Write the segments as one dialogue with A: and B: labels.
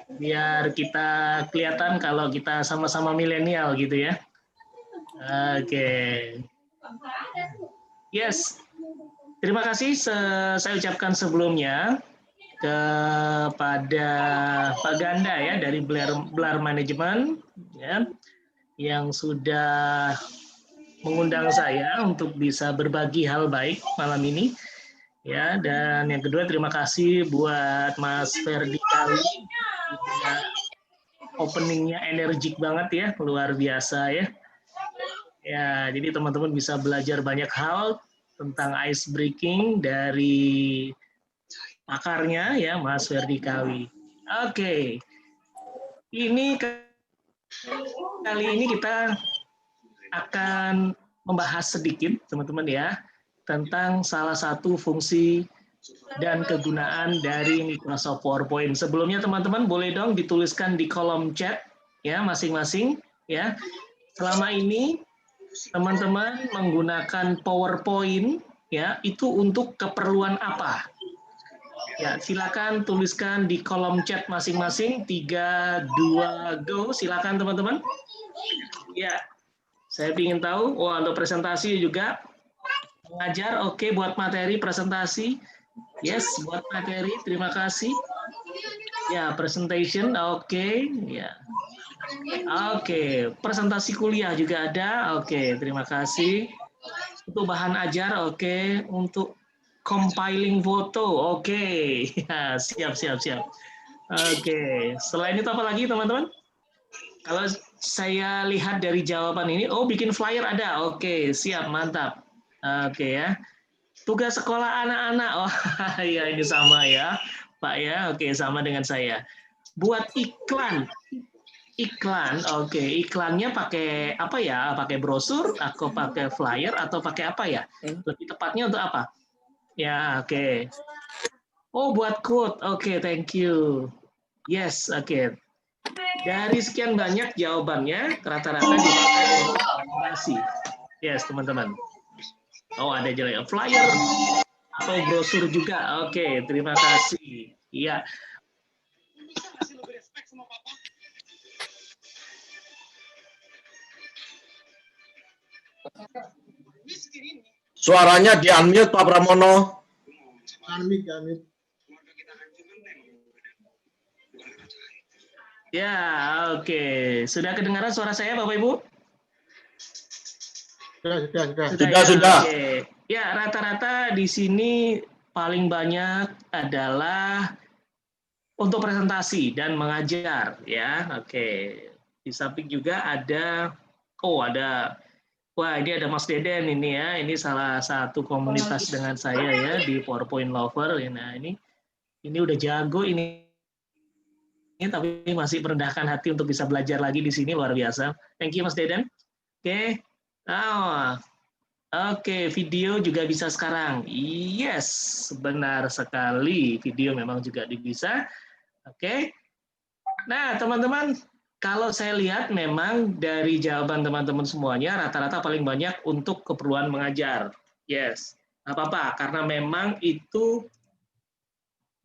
A: biar kita kelihatan kalau kita sama-sama milenial gitu ya. Oke. Yes. Terima kasih saya ucapkan sebelumnya kepada Pak Ganda ya dari Blar Management ya, yang sudah mengundang saya untuk bisa berbagi hal baik malam ini ya. Dan yang kedua terima kasih buat Mas Ferdi Kali, openingnya energik banget ya, luar biasa ya. Ya, jadi teman-teman bisa belajar banyak hal tentang ice breaking dari pakarnya ya, Mas Ferdi Kawi. Oke, ini kali ini kita akan membahas sedikit teman-teman ya tentang salah satu fungsi dan kegunaan dari Microsoft PowerPoint. Sebelumnya teman-teman boleh dong dituliskan di kolom chat ya masing-masing ya. Selama ini teman-teman menggunakan PowerPoint ya itu untuk keperluan apa? Ya, silakan tuliskan di kolom chat masing-masing. 3, 2, go. Silakan teman-teman. Ya, saya ingin tahu. Oh, untuk presentasi juga. Mengajar, oke. Buat materi presentasi. Yes, buat materi. Terima kasih. Ya, presentation, oke. Ya. Oke, presentasi kuliah juga ada. Oke, terima kasih. Untuk bahan ajar, oke. Untuk compiling foto, oke. Ya, siap. Oke, selain itu apa lagi teman-teman? Kalau saya lihat dari jawaban ini, oh bikin flyer ada, oke, siap, mantap. Oke ya. Tugas sekolah anak-anak, oh ya ini sama ya, Pak ya, oke sama dengan saya. Buat iklan, oke, iklannya pakai apa ya? Pakai brosur, atau pakai flyer, atau pakai apa ya? Lebih tepatnya untuk apa? Ya, oke. Oh, buat quote, oke, thank you. Yes, oke. Dari sekian banyak jawabannya, rata-rata dipakai untuk presentasi. Yes, teman-teman. Oh, ada jalan flyer atau brosur juga. Oke, terima kasih. Iya.
B: Suaranya di-unmute Pak Pramono.
C: Unmute.
A: Ya, oke. Sudah kedengaran suara saya, Bapak Ibu?
B: Sudah.
A: Oke. Ya, rata-rata di sini paling banyak adalah untuk presentasi dan mengajar, ya. Oke. Di samping juga ada, wah ini ada Mas Deden ini ya. Ini salah satu komunitas dengan saya ya di PowerPoint Lover. Nah ini udah jago ini, tapi masih merendahkan hati untuk bisa belajar lagi di sini, luar biasa. Thank you Mas Deden. Oke. Oke, video juga bisa sekarang. Yes, benar sekali. Video memang juga bisa. Oke. Nah, teman-teman, kalau saya lihat memang dari jawaban teman-teman semuanya, rata-rata paling banyak untuk keperluan mengajar. Yes, apa-apa, karena memang itu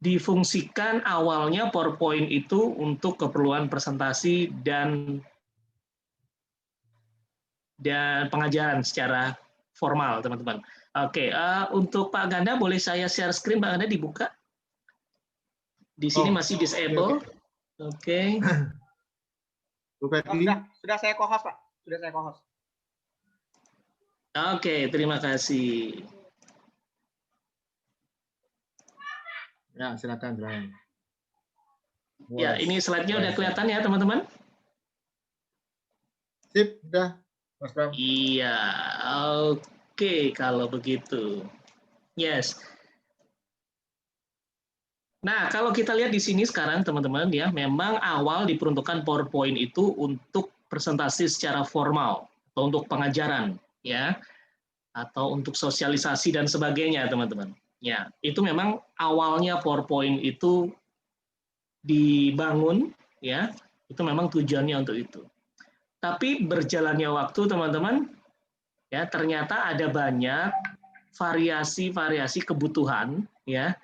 A: difungsikan awalnya PowerPoint itu untuk keperluan presentasi dan pengajaran secara formal, teman-teman. Oke, untuk Pak Ganda, boleh saya share screen, Pak Ganda dibuka? Di sini masih disable. Oke.
C: Sudah saya co-host, Pak. Sudah saya co-host.
A: Oke, terima kasih.
C: Ya, silakan.
A: Ya, ini slide-nya udah kelihatan ya, teman-teman?
C: Sip, udah, Mas Bram.
A: Iya, oke kalau begitu. Yes. Nah, kalau kita lihat di sini sekarang, teman-teman, ya, memang awal diperuntukkan PowerPoint itu untuk presentasi secara formal, atau untuk pengajaran, ya, atau untuk sosialisasi dan sebagainya, teman-teman. Ya, itu memang awalnya PowerPoint itu dibangun, ya, itu memang tujuannya untuk itu. Tapi berjalannya waktu, teman-teman, ya, ternyata ada banyak variasi-variasi kebutuhan, ya,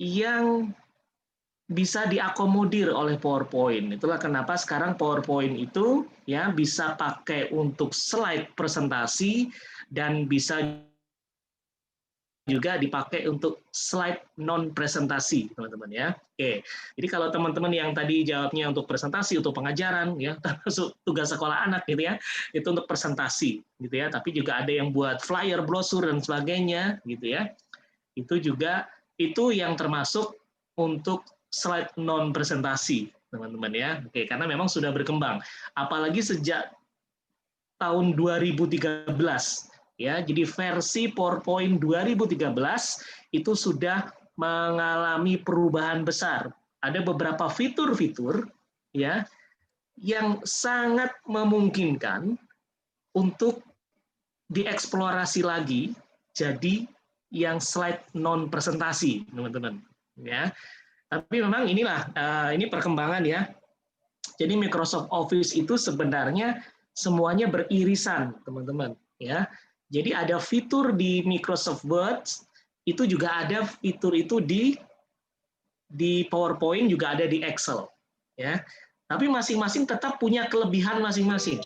A: yang bisa diakomodir oleh PowerPoint. Itulah kenapa sekarang PowerPoint itu ya bisa pakai untuk slide presentasi dan bisa juga dipakai untuk slide non presentasi, teman-teman ya. Oke. Jadi kalau teman-teman yang tadi jawabnya untuk presentasi, untuk pengajaran ya, termasuk tugas sekolah anak gitu ya, itu untuk presentasi gitu ya, tapi juga ada yang buat flyer, brosur dan sebagainya gitu ya. Itu juga itu yang termasuk untuk slide non presentasi, teman-teman ya. Oke, karena memang sudah berkembang. Apalagi sejak tahun 2013 ya. Jadi versi PowerPoint 2013 itu sudah mengalami perubahan besar. Ada beberapa fitur-fitur ya yang sangat memungkinkan untuk dieksplorasi lagi jadi yang slide non presentasi, teman-teman ya. Tapi memang inilah ini perkembangan ya. Jadi Microsoft Office itu sebenarnya semuanya beririsan, teman-teman ya. Jadi ada fitur di Microsoft Word, itu juga ada fitur itu di PowerPoint, juga ada di Excel ya. Tapi masing-masing tetap punya kelebihan masing-masing.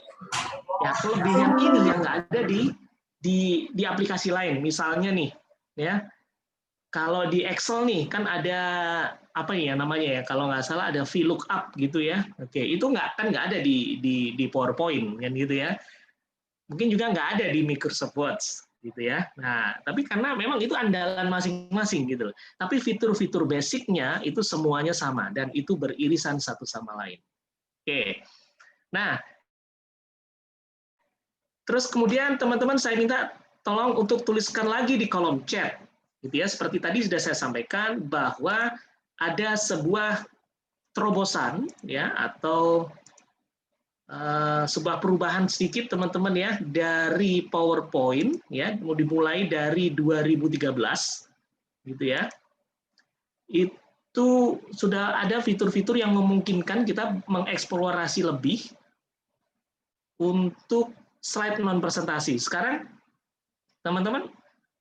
A: Ya, kelebihan ini yang nggak ada di aplikasi lain. Misalnya nih, ya, kalau di Excel nih kan ada apa ya namanya ya? Kalau nggak salah ada VLOOKUP gitu ya. Oke, itu nggak ada di PowerPoint kan gitu ya. Mungkin juga nggak ada di Microsoft Word gitu ya. Nah, tapi karena memang itu andalan masing-masing gitu. Tapi fitur-fitur basicnya itu semuanya sama dan itu beririsan satu sama lain. Oke. Nah, terus kemudian teman-teman saya minta tolong untuk tuliskan lagi di kolom chat. Gitu ya, seperti tadi sudah saya sampaikan bahwa ada sebuah terobosan ya atau sebuah perubahan sedikit teman-teman ya dari PowerPoint ya, mau dimulai dari 2013 gitu ya. Itu sudah ada fitur-fitur yang memungkinkan kita mengeksplorasi lebih untuk slide non presentasi. Sekarang teman-teman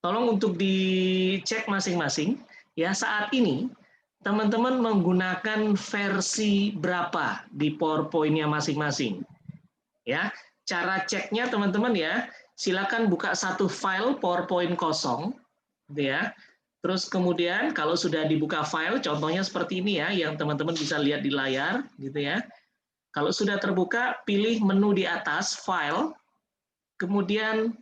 A: tolong untuk dicek masing-masing ya, saat ini teman-teman menggunakan versi berapa di PowerPoint-nya masing-masing. Ya, cara ceknya teman-teman ya, silakan buka satu file PowerPoint kosong, gitu ya. Terus kemudian kalau sudah dibuka file, contohnya seperti ini ya, yang teman-teman bisa lihat di layar, gitu ya. Kalau sudah terbuka, pilih menu di atas, file, kemudian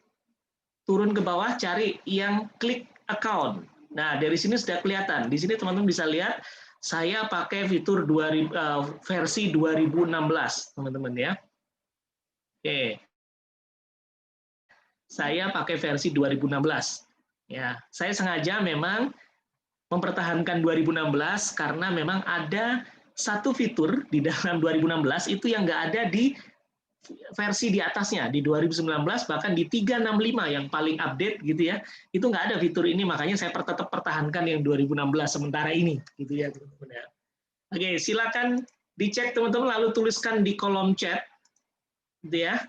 A: turun ke bawah, cari yang klik account. Nah, dari sini sudah kelihatan. Di sini teman-teman bisa lihat, saya pakai fitur versi 2016, teman-teman ya. Oke. Saya pakai versi 2016. Ya, saya sengaja memang mempertahankan 2016 karena memang ada satu fitur di dalam 2016 itu yang nggak ada di versi di atasnya di 2019, bahkan di 365 yang paling update gitu ya, itu nggak ada fitur ini, makanya saya tetap pertahankan yang 2016 sementara ini gitu ya teman-teman ya. Oke, silakan dicek teman-teman, lalu tuliskan di kolom chat gitu ya.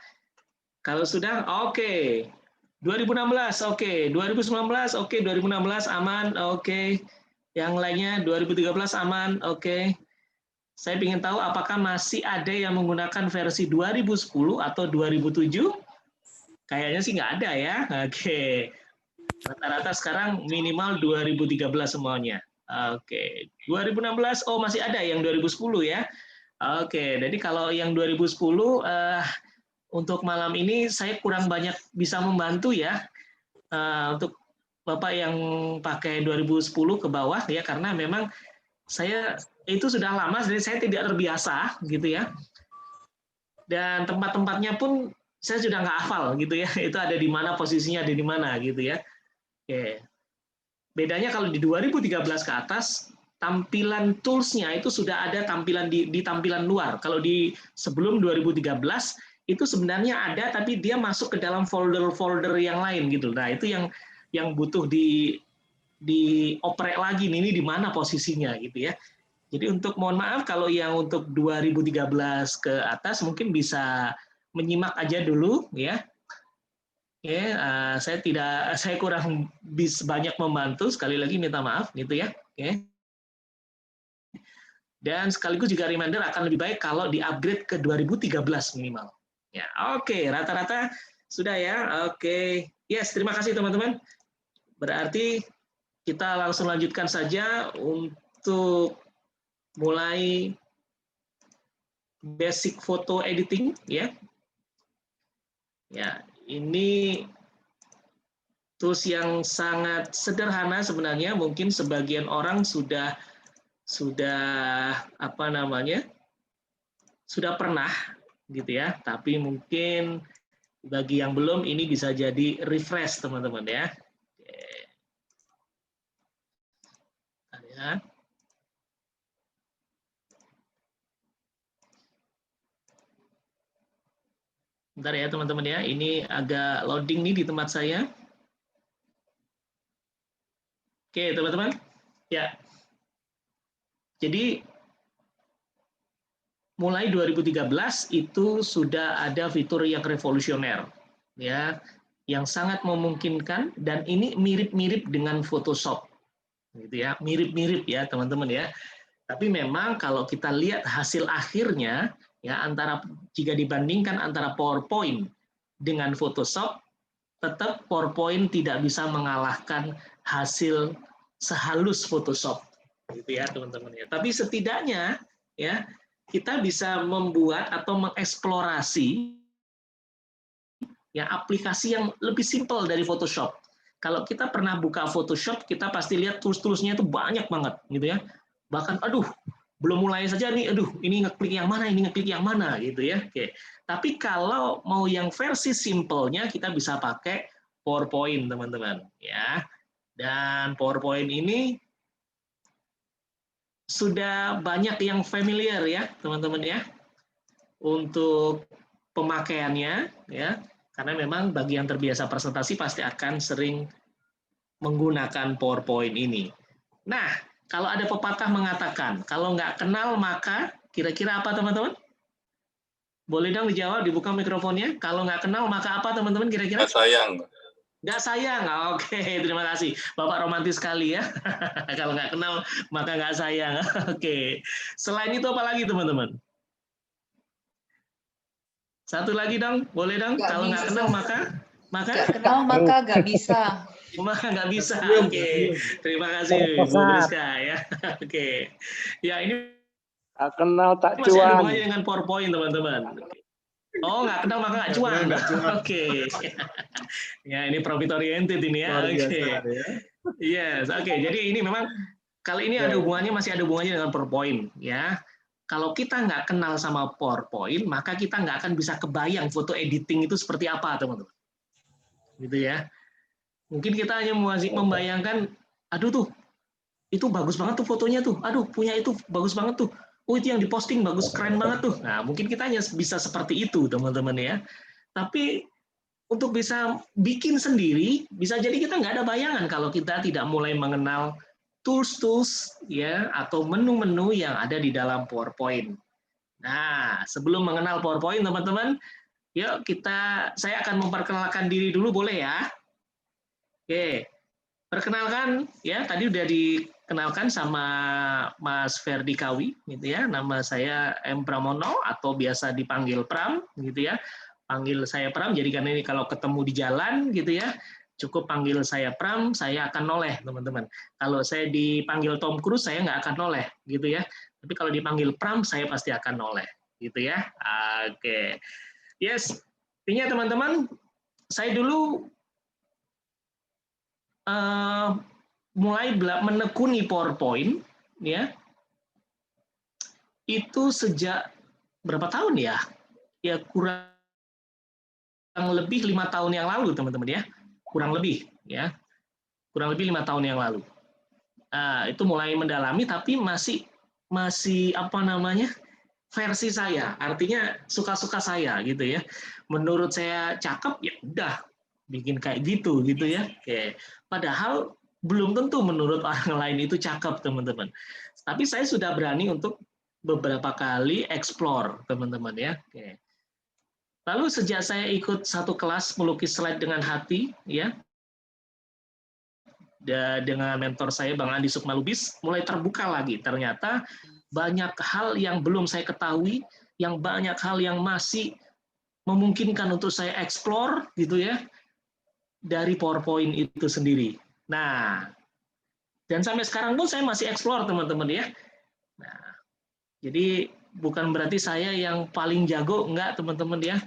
A: Kalau sudah oke. 2016 oke, 2019 oke, 2016 aman oke, yang lainnya 2013 aman oke. Saya ingin tahu apakah masih ada yang menggunakan versi 2010 atau 2007? Kayaknya sih nggak ada ya. Oke. Rata-rata sekarang minimal 2013 semuanya. Oke. 2016, oh masih ada yang 2010 ya. Oke, jadi kalau yang 2010 untuk malam ini saya kurang banyak bisa membantu ya. Untuk Bapak yang pakai 2010 ke bawah ya, karena memang saya itu sudah lama, jadi saya tidak terbiasa gitu ya. Dan tempat-tempatnya pun saya sudah nggak hafal gitu ya. Itu ada di mana posisinya, ada di mana gitu ya. Oke. Bedanya kalau di 2013 ke atas, tampilan tools-nya itu sudah ada tampilan di tampilan luar. Kalau di sebelum 2013 itu sebenarnya ada, tapi dia masuk ke dalam folder-folder yang lain gitu. Nah itu yang butuh dioprek lagi nih, ini di mana posisinya gitu ya. Jadi untuk mohon maaf kalau yang untuk 2013 ke atas mungkin bisa menyimak aja dulu ya. Oke, saya kurang bisa banyak membantu, sekali lagi minta maaf gitu ya. Oke. Dan sekaligus juga reminder akan lebih baik kalau di-upgrade ke 2013 minimal. Ya, oke, rata-rata sudah ya. Oke. Yes, terima kasih teman-teman. Berarti kita langsung lanjutkan saja untuk mulai basic photo editing ya. Ya, ini tools yang sangat sederhana sebenarnya, mungkin sebagian orang sudah apa namanya? Sudah pernah gitu ya, tapi mungkin bagi yang belum ini bisa jadi refresh teman-teman ya. Ya. Bentar ya teman-teman ya, ini agak loading nih di tempat saya. Oke teman-teman, ya. Jadi mulai 2013 itu sudah ada fitur yang revolusioner, ya, yang sangat memungkinkan dan ini mirip-mirip dengan Photoshop, gitu ya, mirip-mirip ya teman-teman ya. Tapi memang kalau kita lihat hasil akhirnya, ya antara jika dibandingkan antara PowerPoint dengan Photoshop, tetap PowerPoint tidak bisa mengalahkan hasil sehalus Photoshop, gitu ya teman-teman ya. Tapi setidaknya ya kita bisa membuat atau mengeksplorasi ya aplikasi yang lebih simpel dari Photoshop. Kalau kita pernah buka Photoshop, kita pasti lihat tools-toolsnya itu banyak banget, gitu ya. Bahkan, aduh, belum mulai saja nih, aduh, ini ngeklik yang mana, ini ngeklik yang mana, gitu ya. Oke. Tapi kalau mau yang versi simpelnya, kita bisa pakai PowerPoint, teman-teman, ya. Dan PowerPoint ini sudah banyak yang familiar ya, teman-teman ya, untuk pemakaiannya, ya. Karena memang bagi yang terbiasa presentasi pasti akan sering menggunakan PowerPoint ini. Nah, kalau ada pepatah mengatakan, kalau nggak kenal maka, kira-kira apa teman-teman? Boleh dong dijawab, dibuka mikrofonnya. Kalau nggak kenal maka apa teman-teman kira-kira?
B: Nggak sayang.
A: Nggak sayang, oke, terima kasih. Bapak romantis sekali ya. Kalau nggak kenal maka nggak sayang. Oke, selain itu apa lagi teman-teman? Satu lagi dong, boleh dong. Kalau nggak kenal maka
D: nggak kenal maka nggak bisa.
A: maka nggak bisa. Oke, terima kasih Bu Priska ya. Oke, ya ini
E: kenal tak
A: masih ada
E: cuan.
A: hubungannya dengan PowerPoint teman-teman. Oh, nggak kenal maka nggak cuan. Oke. Ya ini profit oriented ini ya. Oke. Yes, oke. Jadi ini memang kali ini ada hubungannya, masih ada hubungannya dengan PowerPoint ya. Kalau kita nggak kenal sama PowerPoint, maka kita nggak akan bisa kebayang foto editing itu seperti apa, teman-teman. Gitu ya. Mungkin kita hanya masih membayangkan, aduh tuh, itu bagus banget tuh fotonya tuh. Aduh, punya itu bagus banget tuh. Oh, itu yang diposting bagus, keren banget tuh. Nah, mungkin kita hanya bisa seperti itu, teman-teman ya. Tapi untuk bisa bikin sendiri, bisa jadi kita nggak ada bayangan kalau kita tidak mulai mengenal tools-tools ya atau menu-menu yang ada di dalam PowerPoint. Nah, sebelum mengenal PowerPoint, teman-teman, yuk saya akan memperkenalkan diri dulu, boleh ya? Oke, perkenalkan ya, tadi udah dikenalkan sama Mas Ferdi Kawi, gitu ya. Nama saya M. Pramono atau biasa dipanggil Pram, gitu ya. Panggil saya Pram, jadi karena ini kalau ketemu di jalan, gitu ya. Cukup panggil saya Pram, saya akan noleh, teman-teman. Kalau saya dipanggil Tom Cruise, saya nggak akan noleh, gitu ya. Tapi kalau dipanggil Pram, saya pasti akan noleh, gitu ya. Oke. Yes, intinya teman-teman, saya dulu mulai menekuni PowerPoint, ya, itu sejak berapa tahun ya? Ya kurang lebih 5 tahun yang lalu, teman-teman ya. Kurang lebih, ya. Kurang lebih 5 tahun yang lalu. Itu mulai mendalami, tapi masih apa namanya, versi saya. Artinya suka-suka saya, gitu ya. Menurut saya cakep, ya udah bikin kayak gitu ya. Oke. Padahal belum tentu menurut orang lain itu cakep, teman-teman. Tapi saya sudah berani untuk beberapa kali explore, teman-teman ya. Oke. Lalu sejak saya ikut satu kelas melukis slide dengan hati, ya, dengan mentor saya Bang Andi Sukmalubis, mulai terbuka lagi. Ternyata banyak hal yang belum saya ketahui, yang banyak hal yang masih memungkinkan untuk saya explore gitu ya dari PowerPoint itu sendiri. Nah, dan sampai sekarang pun saya masih explore teman-teman ya. Nah, jadi bukan berarti saya yang paling jago, enggak teman-teman ya.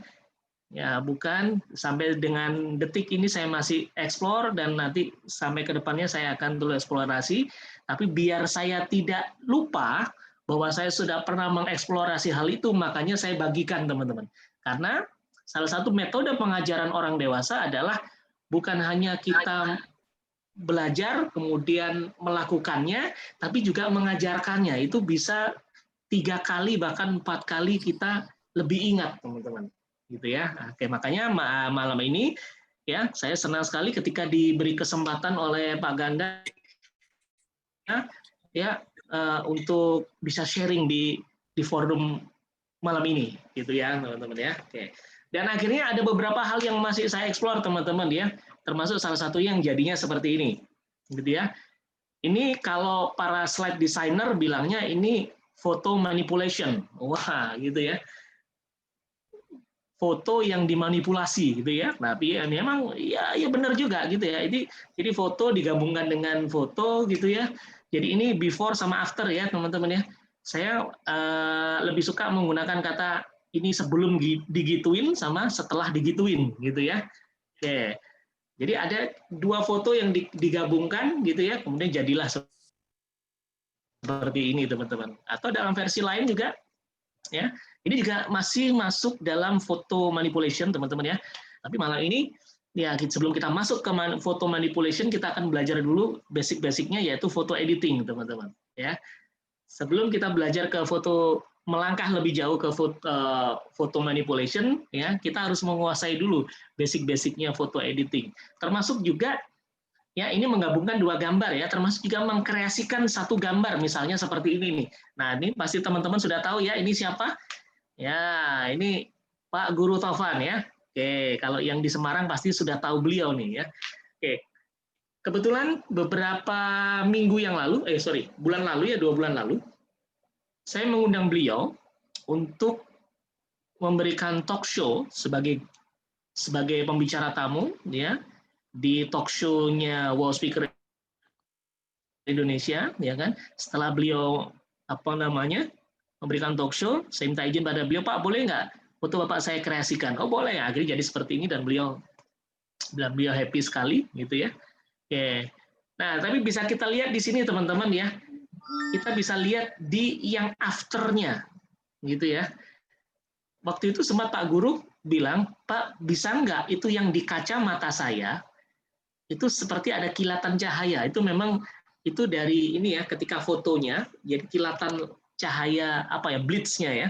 A: Ya, bukan. Sampai dengan detik ini saya masih explore dan nanti sampai ke depannya saya akan terus eksplorasi. Tapi biar saya tidak lupa bahwa saya sudah pernah mengeksplorasi hal itu, makanya saya bagikan teman-teman. Karena salah satu metode pengajaran orang dewasa adalah bukan hanya kita belajar kemudian melakukannya, tapi juga mengajarkannya. Itu bisa 3 kali bahkan 4 kali kita lebih ingat teman-teman. Gitu ya. Oke, makanya malam ini ya saya senang sekali ketika diberi kesempatan oleh Pak Ganda ya untuk bisa sharing di forum malam ini gitu ya teman-teman ya. Oke. Dan akhirnya ada beberapa hal yang masih saya explore teman-teman ya, termasuk salah satu yang jadinya seperti ini. Gitu ya. Ini kalau para slide designer bilangnya ini photo manipulation. Wah, gitu ya. Foto yang dimanipulasi gitu ya. Tapi ya, memang ya benar juga gitu ya. Jadi foto digabungkan dengan foto gitu ya. Jadi ini before sama after ya teman-teman ya. Saya lebih suka menggunakan kata ini sebelum digituin sama setelah digituin gitu ya. Oke. Jadi ada 2 foto yang digabungkan gitu ya. Kemudian jadilah seperti ini teman-teman. Atau dalam versi lain juga ya. Ini juga masih masuk dalam foto manipulation teman-teman ya. Tapi malam ini ya sebelum kita masuk ke foto manipulation kita akan belajar dulu basic-basicnya yaitu foto editing teman-teman ya. Sebelum kita belajar ke foto melangkah lebih jauh ke foto manipulation ya, kita harus menguasai dulu basic-basicnya foto editing. Termasuk juga ya ini menggabungkan 2 gambar ya, termasuk juga mengkreasikan satu gambar misalnya seperti ini nih. Nah, ini pasti teman-teman sudah tahu ya, ini siapa? Ya, ini Pak Guru Taufan ya. Oke, kalau yang di Semarang pasti sudah tahu beliau nih ya. Oke, kebetulan beberapa minggu yang lalu, bulan lalu ya, 2 bulan lalu, saya mengundang beliau untuk memberikan talk show sebagai pembicara tamu ya di talk show-nya Wow Speaker Indonesia ya kan. Setelah beliau memberikan talk show, saya minta izin pada beliau, Pak boleh nggak foto Bapak saya kreasikan? Oh boleh ya, akhirnya jadi seperti ini dan beliau happy sekali gitu ya. Oke. Nah tapi bisa kita lihat di sini teman-teman ya, kita bisa lihat di yang afternya gitu ya. Waktu itu sempat Pak Guru bilang, Pak bisa nggak itu yang di kacamata saya itu seperti ada kilatan cahaya. Itu memang itu dari ini ya, ketika fotonya jadi kilatan cahaya blitz-nya ya,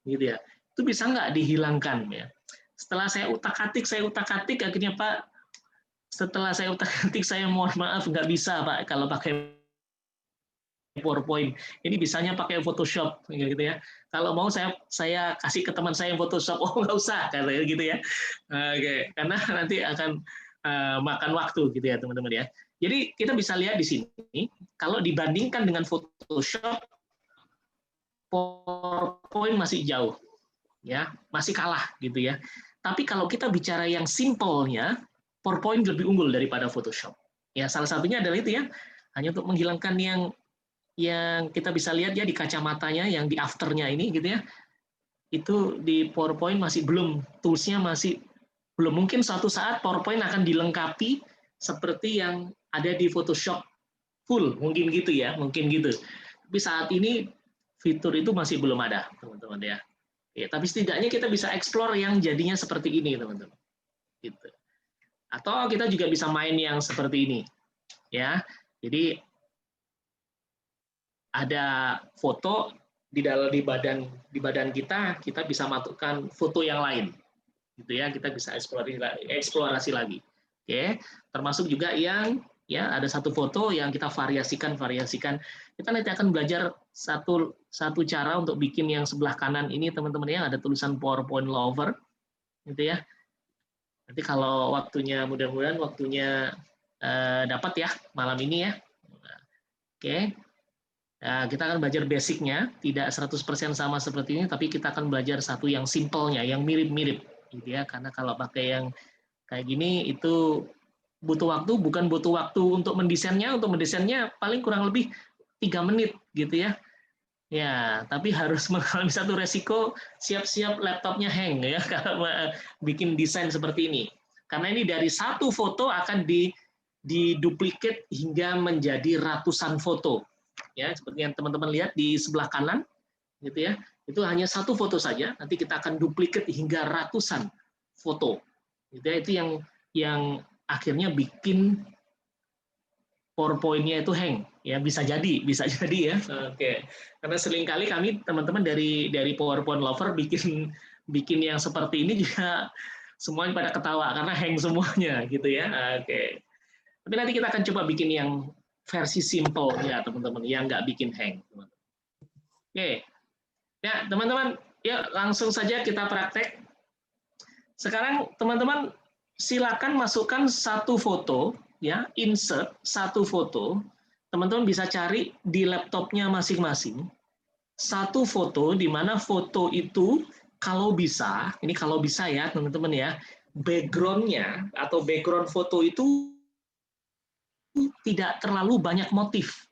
A: gitu ya. Itu bisa nggak dihilangkan ya? Setelah saya utak-atik akhirnya Pak, setelah saya utak-atik saya mohon maaf nggak bisa Pak kalau pakai PowerPoint. Ini bisanya pakai Photoshop gitu ya. Kalau mau saya kasih ke teman saya yang Photoshop, oh nggak usah katanya gitu ya. Oke, karena nanti akan makan waktu gitu ya teman-teman ya. Jadi kita bisa lihat di sini kalau dibandingkan dengan Photoshop, PowerPoint masih jauh, ya masih kalah gitu ya. Tapi kalau kita bicara yang simpelnya, PowerPoint lebih unggul daripada Photoshop. Ya salah satunya adalah itu ya, hanya untuk menghilangkan yang kita bisa lihat ya di kacamatanya, yang di afternya ini gitu ya. Itu di PowerPoint masih belum, toolsnya masih belum. Mungkin suatu saat PowerPoint akan dilengkapi seperti yang ada di Photoshop full, mungkin gitu ya, mungkin gitu. Tapi saat ini fitur itu masih belum ada, teman-teman ya. Ya, tapi setidaknya kita bisa explore yang jadinya seperti ini, teman-teman. Gitu. Atau kita juga bisa main yang seperti ini, ya. Jadi ada foto di badan kita bisa masukkan foto yang lain, gitu ya. Kita bisa eksplorasi lagi. Oke, termasuk juga yang ya ada satu foto yang kita variasikan. Kita nanti akan belajar satu cara untuk bikin yang sebelah kanan ini teman-teman ya, ada tulisan PowerPoint Lover gitu ya. Nanti kalau mudah-mudahan waktunya dapat ya malam ini ya. Oke. Nah, kita akan belajar basicnya, tidak 100% sama seperti ini, tapi kita akan belajar satu yang simpelnya, yang mirip-mirip, gitu ya. Karena kalau pakai yang kayak gini itu butuh waktu, bukan butuh waktu untuk mendesainnya paling kurang lebih 3 menit, gitu ya. Ya, tapi harus mengalami satu resiko, siap-siap laptopnya hang ya kalau bikin desain seperti ini. Karena ini dari satu foto akan diduplikat hingga menjadi ratusan foto. Ya, seperti yang teman-teman lihat di sebelah kanan, gitu ya. Itu hanya satu foto saja, nanti kita akan duplikat hingga ratusan foto. Gitu ya, itu yang akhirnya bikin PowerPoint-nya itu hang. Ya, bisa jadi ya. Oke. Karena seringkali kami teman-teman dari PowerPoint lover bikin yang seperti ini juga semuanya pada ketawa karena hang semuanya gitu ya. Oke. Tapi nanti kita akan coba bikin yang versi simple ya teman-teman, yang nggak bikin hang. Oke, ya teman-teman, yuk langsung saja kita praktek. Sekarang teman-teman silakan masukkan satu foto, ya insert satu foto. Teman-teman bisa cari di laptopnya masing-masing. Satu foto di mana foto itu kalau bisa, ini kalau bisa ya teman-teman ya, background-nya atau background foto itu tidak terlalu banyak motif,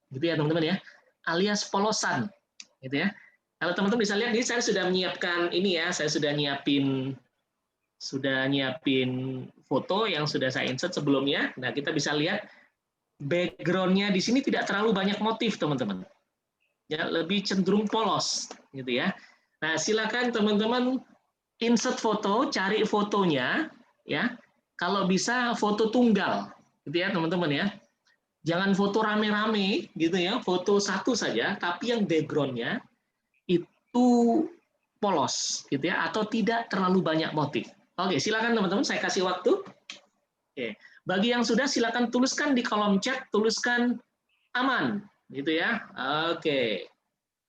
A: gitu ya teman-teman ya, alias polosan, gitu ya. Kalau teman-teman bisa lihat, ini saya sudah menyiapkan ini ya, saya sudah nyiapin foto yang sudah saya insert sebelumnya. Nah kita bisa lihat background-nya di sini tidak terlalu banyak motif teman-teman, ya lebih cenderung polos, gitu ya. Nah silakan teman-teman insert foto, cari fotonya, ya. Kalau bisa foto tunggal, gitu ya teman-teman ya. Jangan foto rame-rame gitu ya, foto satu saja, tapi yang background-nya itu polos gitu ya, atau tidak terlalu banyak motif. Oke, silakan teman-teman, saya kasih waktu. Oke, bagi yang sudah silakan tuliskan di kolom chat, tuliskan aman gitu ya. Oke.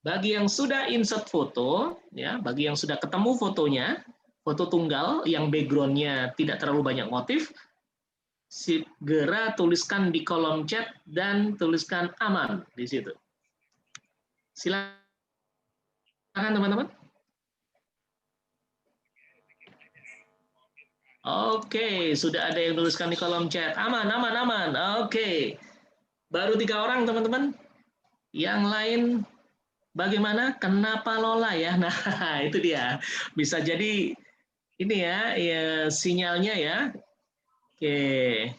A: Bagi yang sudah insert foto, ya, bagi yang sudah ketemu fotonya, foto tunggal yang background-nya tidak terlalu banyak motif, segera tuliskan di kolom chat dan tuliskan aman di situ. Silakan teman-teman. Oke, sudah ada yang tuliskan di kolom chat. Aman, aman, aman. Oke. Baru 3 orang teman-teman. Yang lain bagaimana? Kenapa Lola ya? Nah, itu dia. Bisa jadi ini ya, sinyalnya ya. Oke.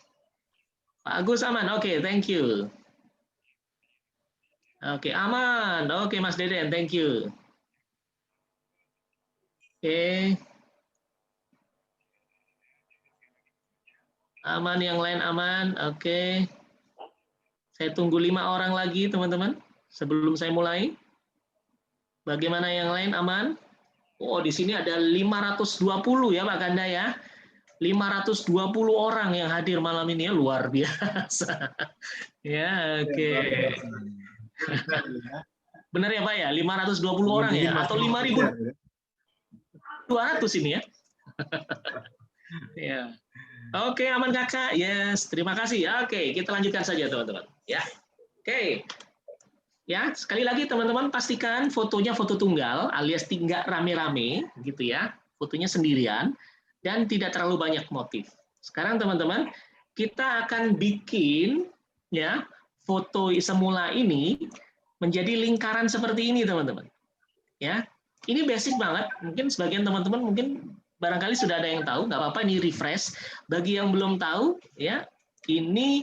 A: Pak Agus aman. Oke, thank you. Oke, aman. Oke, Mas Deden, thank you. Oke. Aman, yang lain aman. Oke. Saya tunggu 5 orang lagi, teman-teman, sebelum saya mulai. Bagaimana yang lain aman? Oh, di sini ada 520 ya, Pak Ganda ya. 520 orang yang hadir malam ini ya, luar biasa. Ya, oke. Benar ya, Pak ya? 520 orang ya atau 5.200 ini ya. Ya. Oke, aman Kakak. Yes, terima kasih. Oke, kita lanjutkan saja teman-teman. Ya. Oke. Ya, sekali lagi teman-teman pastikan fotonya foto tunggal alias tidak rame-rame gitu ya. Fotonya sendirian dan tidak terlalu banyak motif. Sekarang teman-teman, kita akan bikin ya foto semula ini menjadi lingkaran seperti ini teman-teman. Ya. Ini basic banget. Mungkin sebagian teman-teman mungkin barangkali sudah ada yang tahu, nggak apa-apa, ini refresh. Bagi yang belum tahu, ya, ini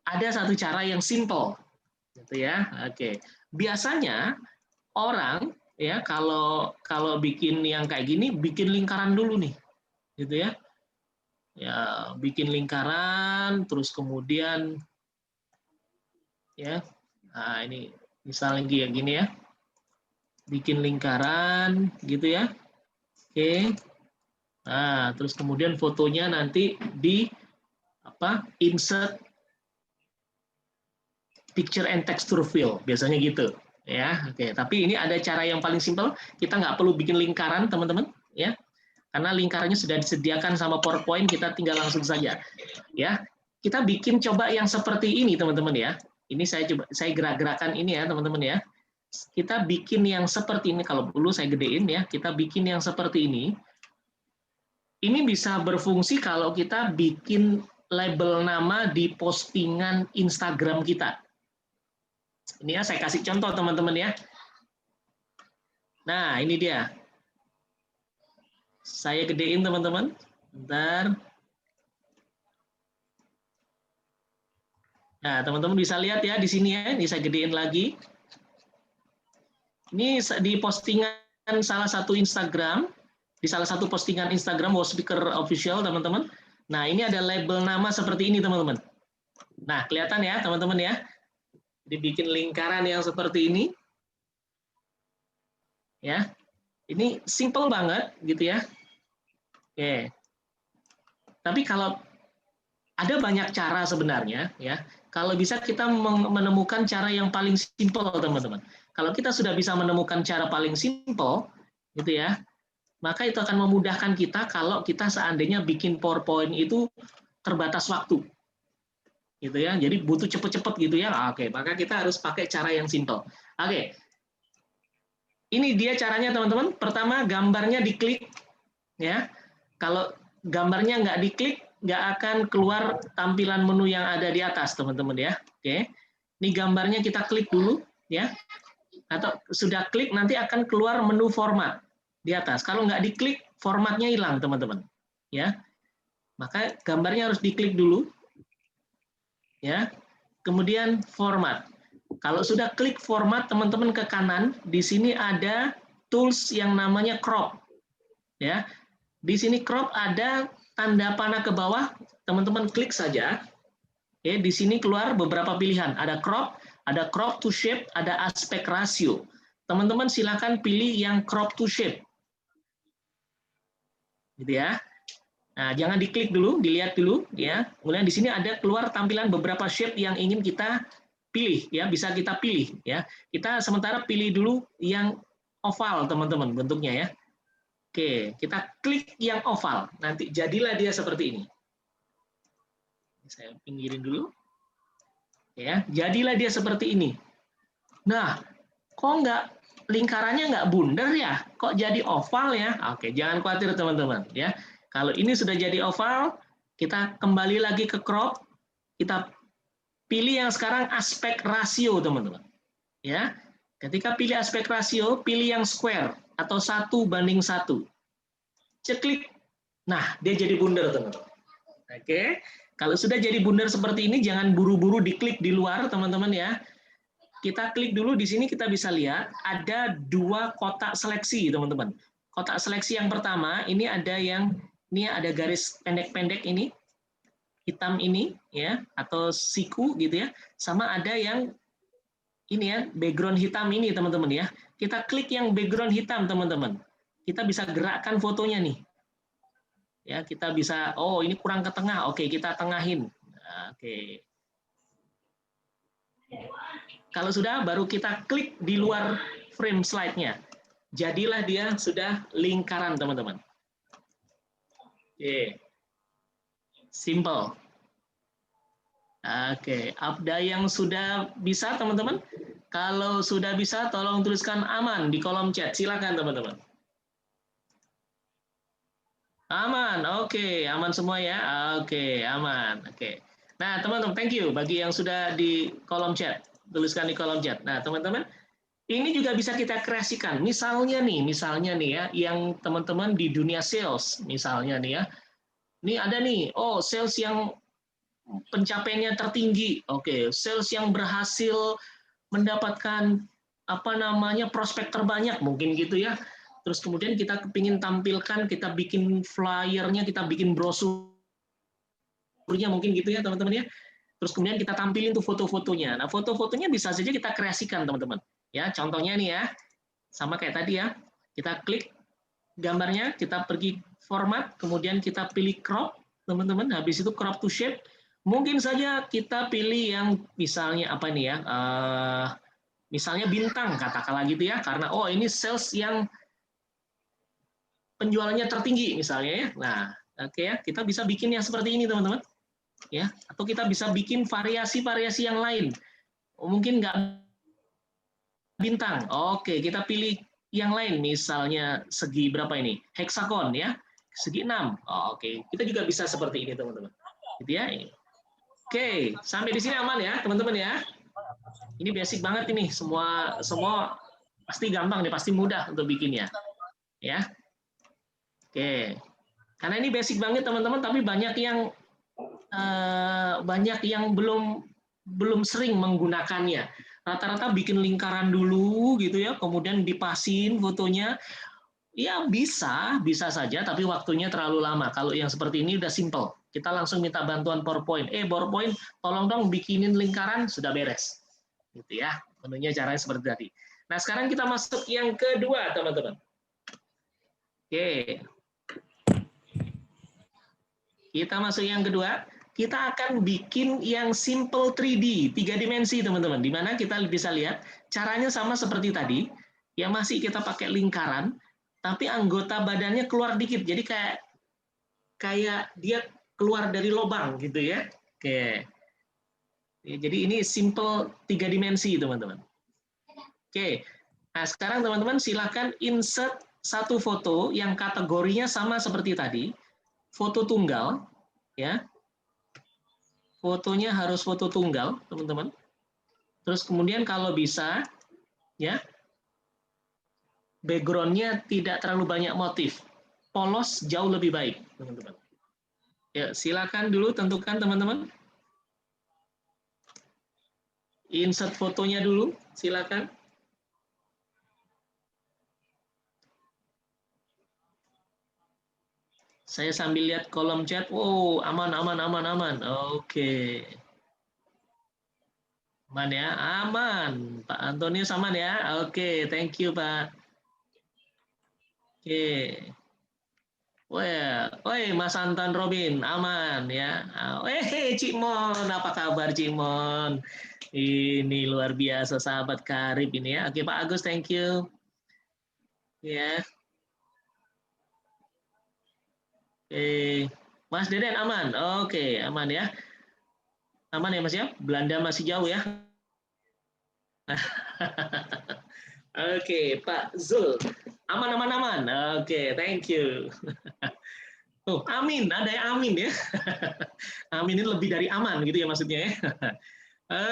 A: ada satu cara yang simple, gitu ya. Oke, biasanya orang ya kalau bikin yang kayak gini, bikin lingkaran dulu nih, gitu ya. Ya, bikin lingkaran, terus kemudian ya, nah ini misalnya kayak gini ya, bikin lingkaran, gitu ya. Oke. Nah, terus kemudian fotonya nanti di insert picture and texture fill, biasanya gitu ya. Oke, tapi ini ada cara yang paling simpel, kita nggak perlu bikin lingkaran teman-teman ya, karena lingkarannya sudah disediakan sama PowerPoint, kita tinggal langsung saja ya. Kita bikin coba yang seperti ini teman-teman ya. Ini saya gerak-gerakan ini ya teman-teman ya. Kita bikin yang seperti ini, kalau perlu saya gedein ya, kita bikin yang seperti ini. Ini bisa berfungsi kalau kita bikin label nama di postingan Instagram kita. Ini ya, saya kasih contoh teman-teman ya. Nah, ini dia. Saya gedein teman-teman. Bentar. Nah, teman-teman bisa lihat ya di sini ya. Ini saya gedein lagi. Ini di postingan salah satu Instagram, di salah satu postingan Instagram Wow Speaker Official, teman-teman. Nah, ini ada label nama seperti ini, teman-teman. Nah, kelihatan ya, teman-teman ya. Dibikin lingkaran yang seperti ini. Ya. Ini simple banget gitu ya. Oke. Tapi kalau ada banyak cara sebenarnya ya. Kalau bisa kita menemukan cara yang paling simple, teman-teman. Kalau kita sudah bisa menemukan cara paling simple, gitu ya, maka itu akan memudahkan kita kalau kita seandainya bikin PowerPoint itu terbatas waktu, gitu ya. Jadi butuh cepet-cepet gitu ya. Oke, maka kita harus pakai cara yang simple. Oke, ini dia caranya teman-teman. Pertama, gambarnya diklik, ya. Kalau gambarnya nggak diklik, nggak akan keluar tampilan menu yang ada di atas, teman-teman ya. Oke, ini gambarnya kita klik dulu, ya. Atau sudah klik nanti akan keluar menu format di atas. Kalau nggak diklik, formatnya hilang, teman-teman. Ya, maka gambarnya harus diklik dulu, ya. Kemudian format. Kalau sudah klik format, teman-teman ke kanan, di sini ada tools yang namanya crop, ya. Di sini crop ada tanda panah ke bawah, teman-teman klik saja. Oke, di sini keluar beberapa pilihan. Ada crop to shape, ada aspect ratio. Teman-teman silakan pilih yang crop to shape. Gitu ya. Nah, jangan diklik dulu, dilihat dulu ya. Kemudian di sini ada keluar tampilan beberapa shape yang ingin kita pilih ya, bisa kita pilih ya. Kita sementara pilih dulu yang oval, teman-teman, bentuknya ya. Oke, kita klik yang oval. Nanti jadilah dia seperti ini. Saya pinggirin dulu. Ya, jadilah dia seperti ini. Nah, kok lingkarannya nggak bundar ya? Kok jadi oval ya? Oke, jangan khawatir teman-teman ya. Kalau ini sudah jadi oval, kita kembali lagi ke crop. Kita pilih yang sekarang aspek rasio, teman-teman. Ya, ketika pilih aspek rasio, pilih yang square atau 1:1. Ceklik. Nah, dia jadi bundar, teman-teman. Oke. Kalau sudah jadi bundar seperti ini, jangan buru-buru diklik di luar, teman-teman ya. Kita klik dulu, di sini kita bisa lihat ada 2 kotak seleksi, teman-teman. Kotak seleksi yang pertama, ini ada garis pendek-pendek ini, hitam ini, ya, atau siku gitu ya. Sama ada yang ini ya, background hitam ini, teman-teman ya. Kita klik yang background hitam, teman-teman. Kita bisa gerakkan fotonya nih. Ya, kita bisa, oh ini kurang ke tengah, oke kita tengahin. Oke. Kalau sudah, baru kita klik di luar frame slide-nya. Jadilah dia sudah lingkaran, teman-teman. Oke. Simple. Oke, ada yang sudah bisa, teman-teman? Kalau sudah bisa, tolong tuliskan aman di kolom chat. Silakan, teman-teman. Aman, oke, aman semua ya. Oke, aman. Oke. Nah, teman-teman, thank you bagi yang sudah di kolom chat. Tuliskan di kolom chat. Nah, teman-teman, ini juga bisa kita kreasikan. Misalnya nih ya, yang teman-teman di dunia sales, misalnya nih ya. Ini ada nih, oh sales yang pencapaiannya tertinggi. Oke, sales yang berhasil mendapatkan prospek terbanyak mungkin gitu ya. Terus kemudian kita kepingin tampilkan, kita bikin flyernya, kita bikin brosurnya mungkin gitu ya teman-teman ya. Terus kemudian kita tampilin tuh foto-fotonya. Nah foto-fotonya bisa saja kita kreasikan teman-teman. Ya contohnya nih ya, sama kayak tadi ya. Kita klik gambarnya, kita pergi format, kemudian kita pilih crop teman-teman. Habis itu crop to shape. Mungkin saja kita pilih yang misalnya apa nih ya, misalnya bintang katakanlah gitu ya. Karena oh ini sales yang penjualannya tertinggi misalnya ya. Nah, oke ya, kita bisa bikin yang seperti ini teman-teman. Ya, atau kita bisa bikin variasi-variasi yang lain. Oh, mungkin nggak bintang. Oke, kita pilih yang lain, misalnya segi berapa ini? Heksagon ya, segi 6. Oh, oke, kita juga bisa seperti ini teman-teman. Gitu ya. Oke, sampai di sini aman ya teman-teman ya. Ini basic banget ini, semua pasti gampang nih, pasti mudah untuk bikinnya. Ya. Oke. Karena ini basic banget teman-teman, tapi banyak yang belum sering menggunakannya. Rata-rata bikin lingkaran dulu gitu ya, kemudian dipasin fotonya. Ya bisa saja, tapi waktunya terlalu lama. Kalau yang seperti ini udah simple. Kita langsung minta bantuan PowerPoint. PowerPoint, tolong dong bikinin lingkaran, sudah beres. Gitu ya, menunya caranya seperti tadi. Nah, sekarang kita masuk yang kedua, teman-teman. Oke. Kita masuk yang kedua. Kita akan bikin yang simple 3D, 3 dimensi, teman-teman. Di mana kita bisa lihat caranya sama seperti tadi. Ya masih kita pakai lingkaran, tapi anggota badannya keluar dikit. Jadi kayak dia keluar dari lubang gitu ya. Oke. Jadi ini simple 3 dimensi, teman-teman. Oke. Nah, sekarang teman-teman silakan insert satu foto yang kategorinya sama seperti tadi. Foto tunggal, ya. Fotonya harus foto tunggal, teman-teman. Terus kemudian kalau bisa, ya, background-nya tidak terlalu banyak motif. Polos jauh lebih baik, teman-teman. Ya, silakan dulu tentukan, teman-teman. Insert fotonya dulu, silakan. Saya sambil lihat kolom chat. Wow, aman. Oke. Aman ya, aman. Pak Antonius aman ya. Oke, thank you, Pak. Oke. Woi, Mas Anton Robin, aman ya. Cik Mon, apa kabar Cik Mon? Ini luar biasa sahabat karib ini ya. Oke, Pak Agus, thank you. Ya. Mas Deden aman. Oke, aman ya. Aman ya Mas ya. Belanda masih jauh ya. Oke, Pak Zul. Aman. Oke, thank you. Oh, amin. Ada yang amin ya. Amin ini lebih dari aman gitu ya maksudnya ya.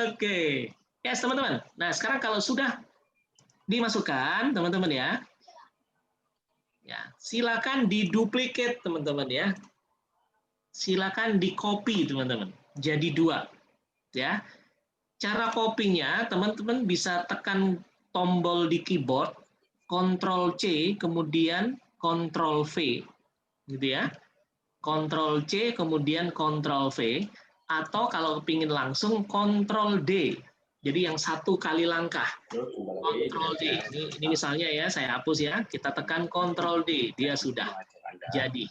A: Oke. Yes, teman-teman. Nah, sekarang kalau sudah dimasukkan, teman-teman ya. Ya, silakan diduplikat, teman-teman ya. Silakan di-copy, teman-teman. Jadi 2. Ya. Cara copy-nya, teman-teman bisa tekan tombol di keyboard, Ctrl C, kemudian Ctrl V, gitu ya. Ctrl C, kemudian Ctrl V, atau kalau kepingin langsung Ctrl D. Jadi yang satu kali langkah. Ctrl D. Ini misalnya ya, saya hapus ya. Kita tekan Ctrl D, dia sudah jadi.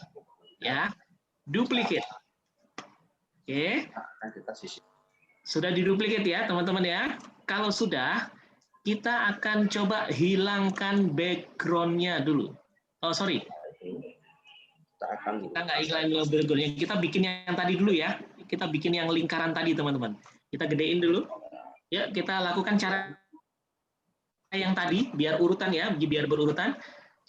A: Ya, duplicate. Oke. Sudah diduplikat ya, teman-teman ya. Kalau sudah, kita akan coba hilangkan background-nya dulu. Oh, sorry. Kita nggak hilangin background-nya. Kita bikin yang tadi dulu ya. Kita bikin yang lingkaran tadi, teman-teman. Kita gedein dulu. Ya, kita lakukan cara yang tadi, biar urutan ya, biar berurutan.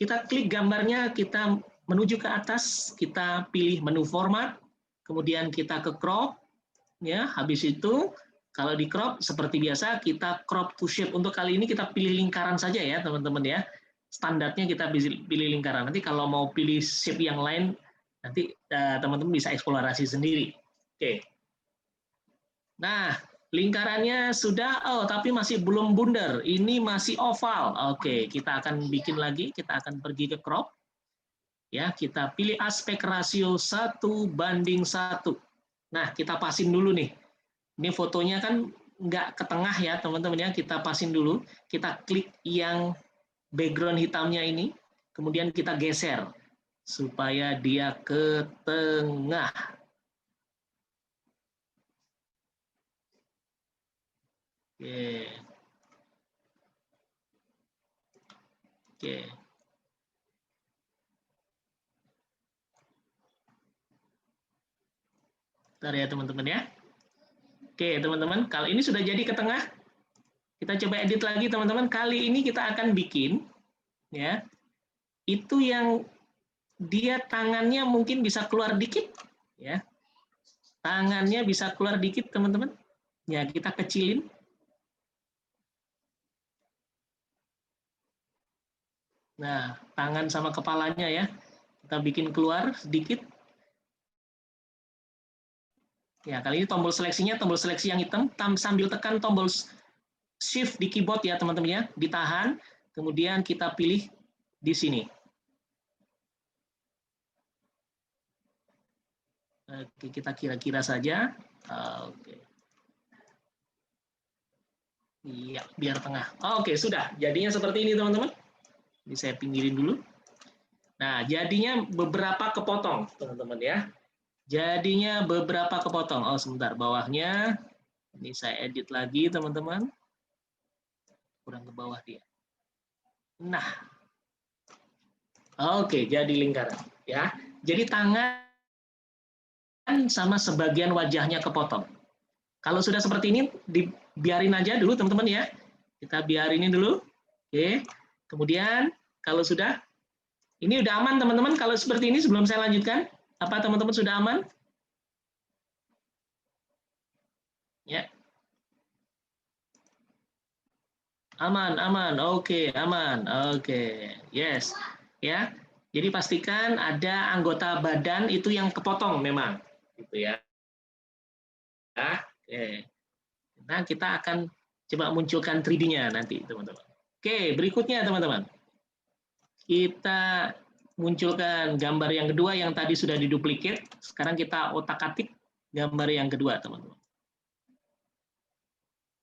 A: Kita klik gambarnya, kita menuju ke atas, kita pilih menu format, kemudian kita ke crop, ya. Habis itu kalau di crop seperti biasa kita crop to shape. Untuk kali ini kita pilih lingkaran saja ya teman-teman ya. Standarnya kita pilih lingkaran. Nanti kalau mau pilih shape yang lain nanti teman-teman bisa eksplorasi sendiri. Oke. Nah, lingkarannya sudah, tapi masih belum bundar. Ini masih oval. Oke, kita akan bikin lagi. Kita akan pergi ke crop. Ya, kita pilih aspek rasio 1:1. Nah, kita pasin dulu nih. Ini fotonya kan nggak ke tengah ya, teman-teman ya. Kita pasin dulu. Kita klik yang background hitamnya ini. Kemudian kita geser supaya dia ke tengah. Oke. Oke. Bentar ya, teman-teman ya. Oke, teman-teman, kalau ini sudah jadi ke tengah, Kita coba edit lagi teman-teman. Kali ini kita akan bikin ya. Itu yang dia tangannya mungkin bisa keluar dikit ya. Tangannya bisa keluar dikit teman-teman. Ya, kita kecilin. Nah, tangan sama kepalanya ya. Kita bikin keluar sedikit. Ya, kali ini tombol seleksinya tombol seleksi yang hitam, sambil tekan tombol shift di keyboard ya teman-teman ya, ditahan, kemudian kita pilih di sini. Oke, kita kira-kira saja. Oke. Iya, biar tengah. Oke, sudah. Jadinya seperti ini teman-teman. Ini saya pinggirin dulu. Nah, jadinya beberapa kepotong teman-teman ya. Jadinya beberapa kepotong. Oh, sebentar, bawahnya. Ini saya edit lagi, teman-teman. Kurang ke bawah dia. Nah. Oke, jadi lingkaran. Ya. Jadi tangan sama sebagian wajahnya kepotong. Kalau sudah seperti ini, dibiarin aja dulu, teman-teman ya. Kita biarin ini dulu. Oke. Kemudian, kalau sudah, ini udah aman, teman-teman. Kalau seperti ini, sebelum saya lanjutkan, apa teman-teman sudah aman? Ya. Aman, aman. Oke, aman. Oke. Yes. Ya. Jadi pastikan ada anggota badan itu yang kepotong memang, gitu ya. Oke. Nah, kita akan coba munculkan 3D-nya nanti, teman-teman. Oke, berikutnya, teman-teman. Kita munculkan gambar yang kedua yang tadi sudah diduplikat. Sekarang kita otak-atik gambar yang kedua, teman-teman.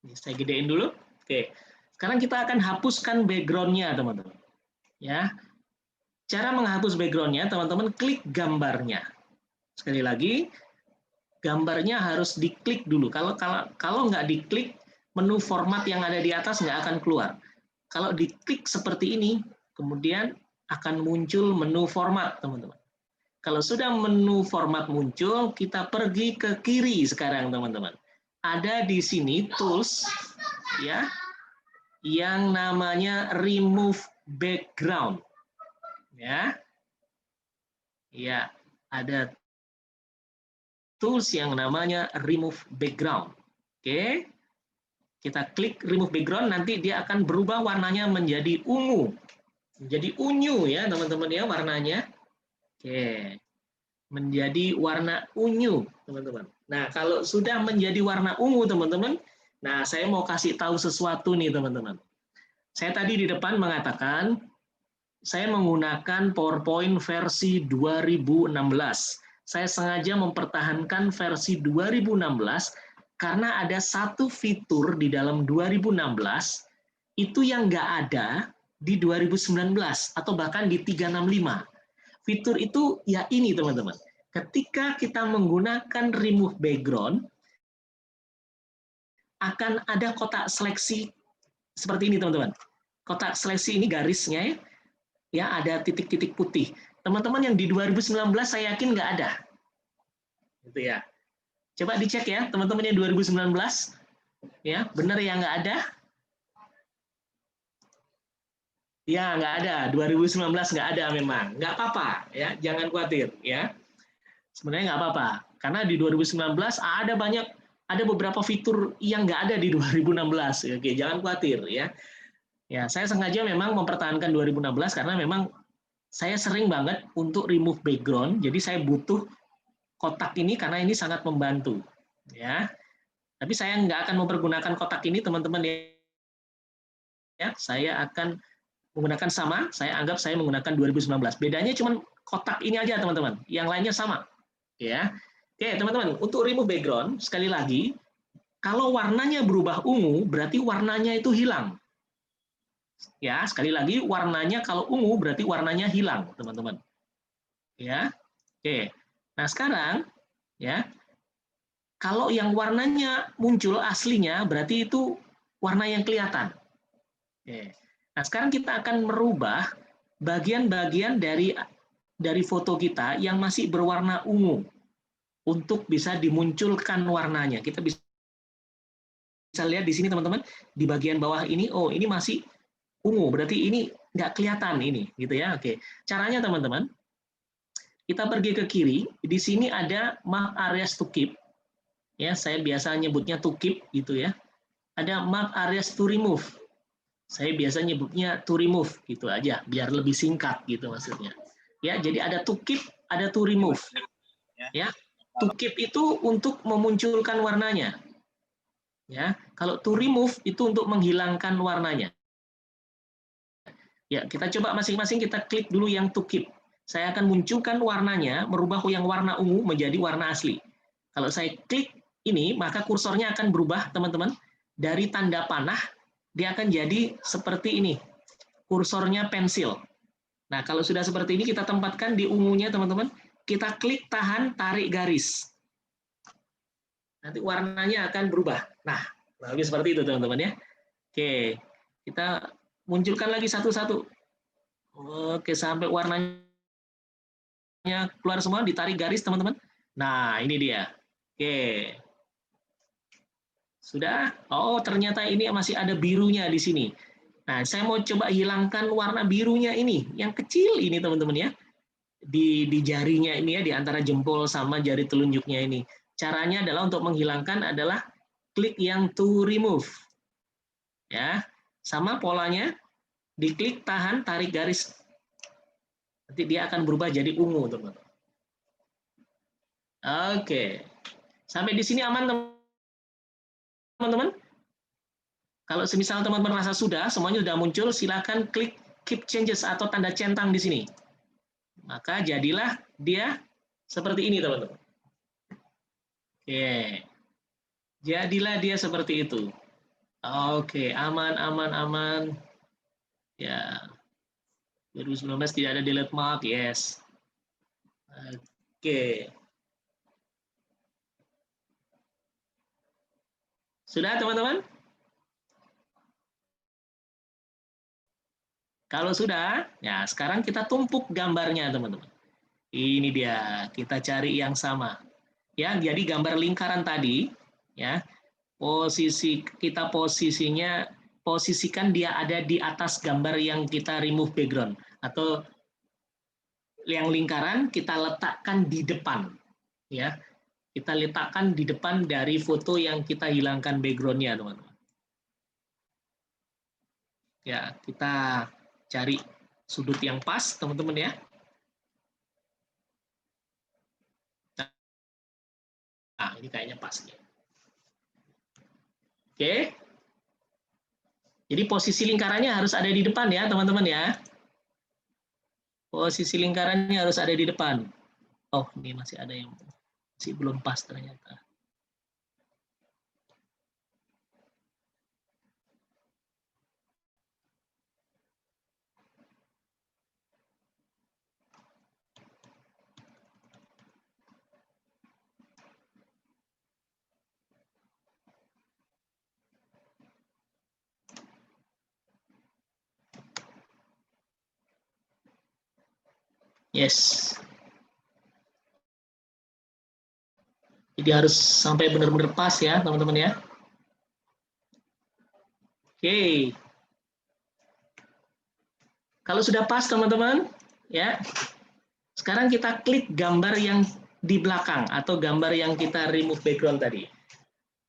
A: Ini saya gedein dulu. Oke. Sekarang kita akan hapuskan background-nya, teman-teman. Ya. Cara menghapus background-nya, teman-teman, klik gambarnya. Sekali lagi, gambarnya harus diklik dulu. Kalau nggak diklik, menu format yang ada di atas nggak akan keluar. Kalau diklik seperti ini, kemudian akan muncul menu format, teman-teman. Kalau sudah menu format muncul, kita pergi ke kiri sekarang, teman-teman. Ada di sini tools, ya, yang namanya remove background, ya, ya, ada tools yang namanya remove background. Oke, kita klik remove background, nanti dia akan berubah warnanya menjadi ungu. Menjadi unyu ya teman-teman ya warnanya. Oke. Menjadi warna unyu teman-teman. Nah kalau sudah menjadi warna ungu teman-teman, nah saya mau kasih tahu sesuatu nih teman-teman. Saya tadi di depan mengatakan saya menggunakan PowerPoint versi 2016. Saya sengaja mempertahankan versi 2016 karena ada satu fitur di dalam 2016 itu yang nggak ada di 2019 atau bahkan di 365. Fitur itu ya ini teman-teman. Ketika kita menggunakan remove background, akan ada kotak seleksi seperti ini teman-teman. Kotak seleksi ini garisnya ya ada titik-titik putih. Teman-teman yang di 2019 saya yakin nggak ada. Gitu ya. Coba dicek ya teman-teman yang 2019. Ya, benar ya nggak ada? Ya, nggak ada. 2019 nggak ada memang. Nggak apa-apa, ya. Jangan khawatir, ya. Sebenarnya nggak apa-apa. Karena di 2019 ada beberapa fitur yang nggak ada di 2016. Oke, jangan khawatir, ya. Ya, saya sengaja memang mempertahankan 2016 karena memang saya sering banget untuk remove background. Jadi saya butuh kotak ini karena ini sangat membantu, ya. Tapi saya nggak akan mempergunakan kotak ini, teman-teman, ya. Saya akan menggunakan sama, saya anggap saya menggunakan 2019. Bedanya cuma kotak ini aja, teman-teman. Yang lainnya sama. Ya. Oke, teman-teman, untuk remove background, sekali lagi, kalau warnanya berubah ungu, berarti warnanya itu hilang. Ya, sekali lagi, warnanya kalau ungu, berarti warnanya hilang, teman-teman. Ya. Oke. Nah, sekarang, ya, kalau yang warnanya muncul aslinya, berarti itu warna yang kelihatan. Oke. Nah, sekarang kita akan merubah bagian-bagian dari foto kita yang masih berwarna ungu untuk bisa dimunculkan warnanya. Kita bisa bisa lihat di sini teman-teman, di bagian bawah ini, oh ini masih ungu, berarti ini nggak kelihatan ini, gitu ya. Oke, caranya teman-teman, kita pergi ke kiri, di sini ada mark areas to keep, ya saya biasa nyebutnya to keep gitu ya. Ada mark areas to remove, saya biasa nyebutnya to remove gitu aja, biar lebih singkat gitu maksudnya. Ya, jadi ada to keep, ada to remove. Ya, to keep itu untuk memunculkan warnanya. Ya, kalau to remove itu untuk menghilangkan warnanya. Ya, kita coba masing-masing kita klik dulu yang to keep. Saya akan munculkan warnanya, merubah yang warna ungu menjadi warna asli. Kalau saya klik ini, maka kursornya akan berubah, teman-teman. Dari tanda panah, dia akan jadi seperti ini. Kursornya pensil. Nah, kalau sudah seperti ini, kita tempatkan di ungunya, teman-teman. Kita klik, tahan, tarik garis. Nanti warnanya akan berubah. Nah, lebih seperti itu, teman-teman ya. Oke, kita munculkan lagi satu-satu. Oke, sampai warnanya keluar semua, ditarik garis, teman-teman. Nah, ini dia. Oke. Sudah? Oh, ternyata ini masih ada birunya di sini. Nah, saya mau coba hilangkan warna birunya ini, yang kecil ini, teman-teman ya. Di jarinya ini ya, di antara jempol sama jari telunjuknya ini. Caranya adalah untuk menghilangkan adalah klik yang to remove. Ya, sama polanya, diklik, tahan, tarik garis. Nanti dia akan berubah jadi ungu, teman-teman. Oke. Sampai di sini aman, teman-teman? Kalau semisal teman-teman merasa sudah, semuanya sudah muncul, silakan klik keep changes atau tanda centang di sini. Maka jadilah dia seperti ini, teman-teman. Oke. Jadilah dia seperti itu. Oke, aman, aman, aman. Ya. 2019 tidak ada delete mark, yes. Oke. Sudah, teman-teman? Kalau sudah, ya sekarang kita tumpuk gambarnya, teman-teman. Ini dia, kita cari yang sama. Ya, jadi gambar lingkaran tadi, ya, posisikan dia ada di atas gambar yang kita remove background, atau yang lingkaran kita letakkan di depan, ya, kita letakkan di depan dari foto yang kita hilangkan backgroundnya, teman-teman. Ya, kita cari sudut yang pas, teman-teman ya. Nah, ini kayaknya pas nih. Oke. Jadi posisi lingkarannya harus ada di depan ya, teman-teman ya. Posisi lingkarannya harus ada di depan. Oh, ini masih ada yang masih belum pas ternyata. Yes. Jadi harus sampai benar-benar pas ya, teman-teman ya. Oke. Kalau sudah pas, teman-teman, ya. Sekarang kita klik gambar yang di belakang atau gambar yang kita remove background tadi.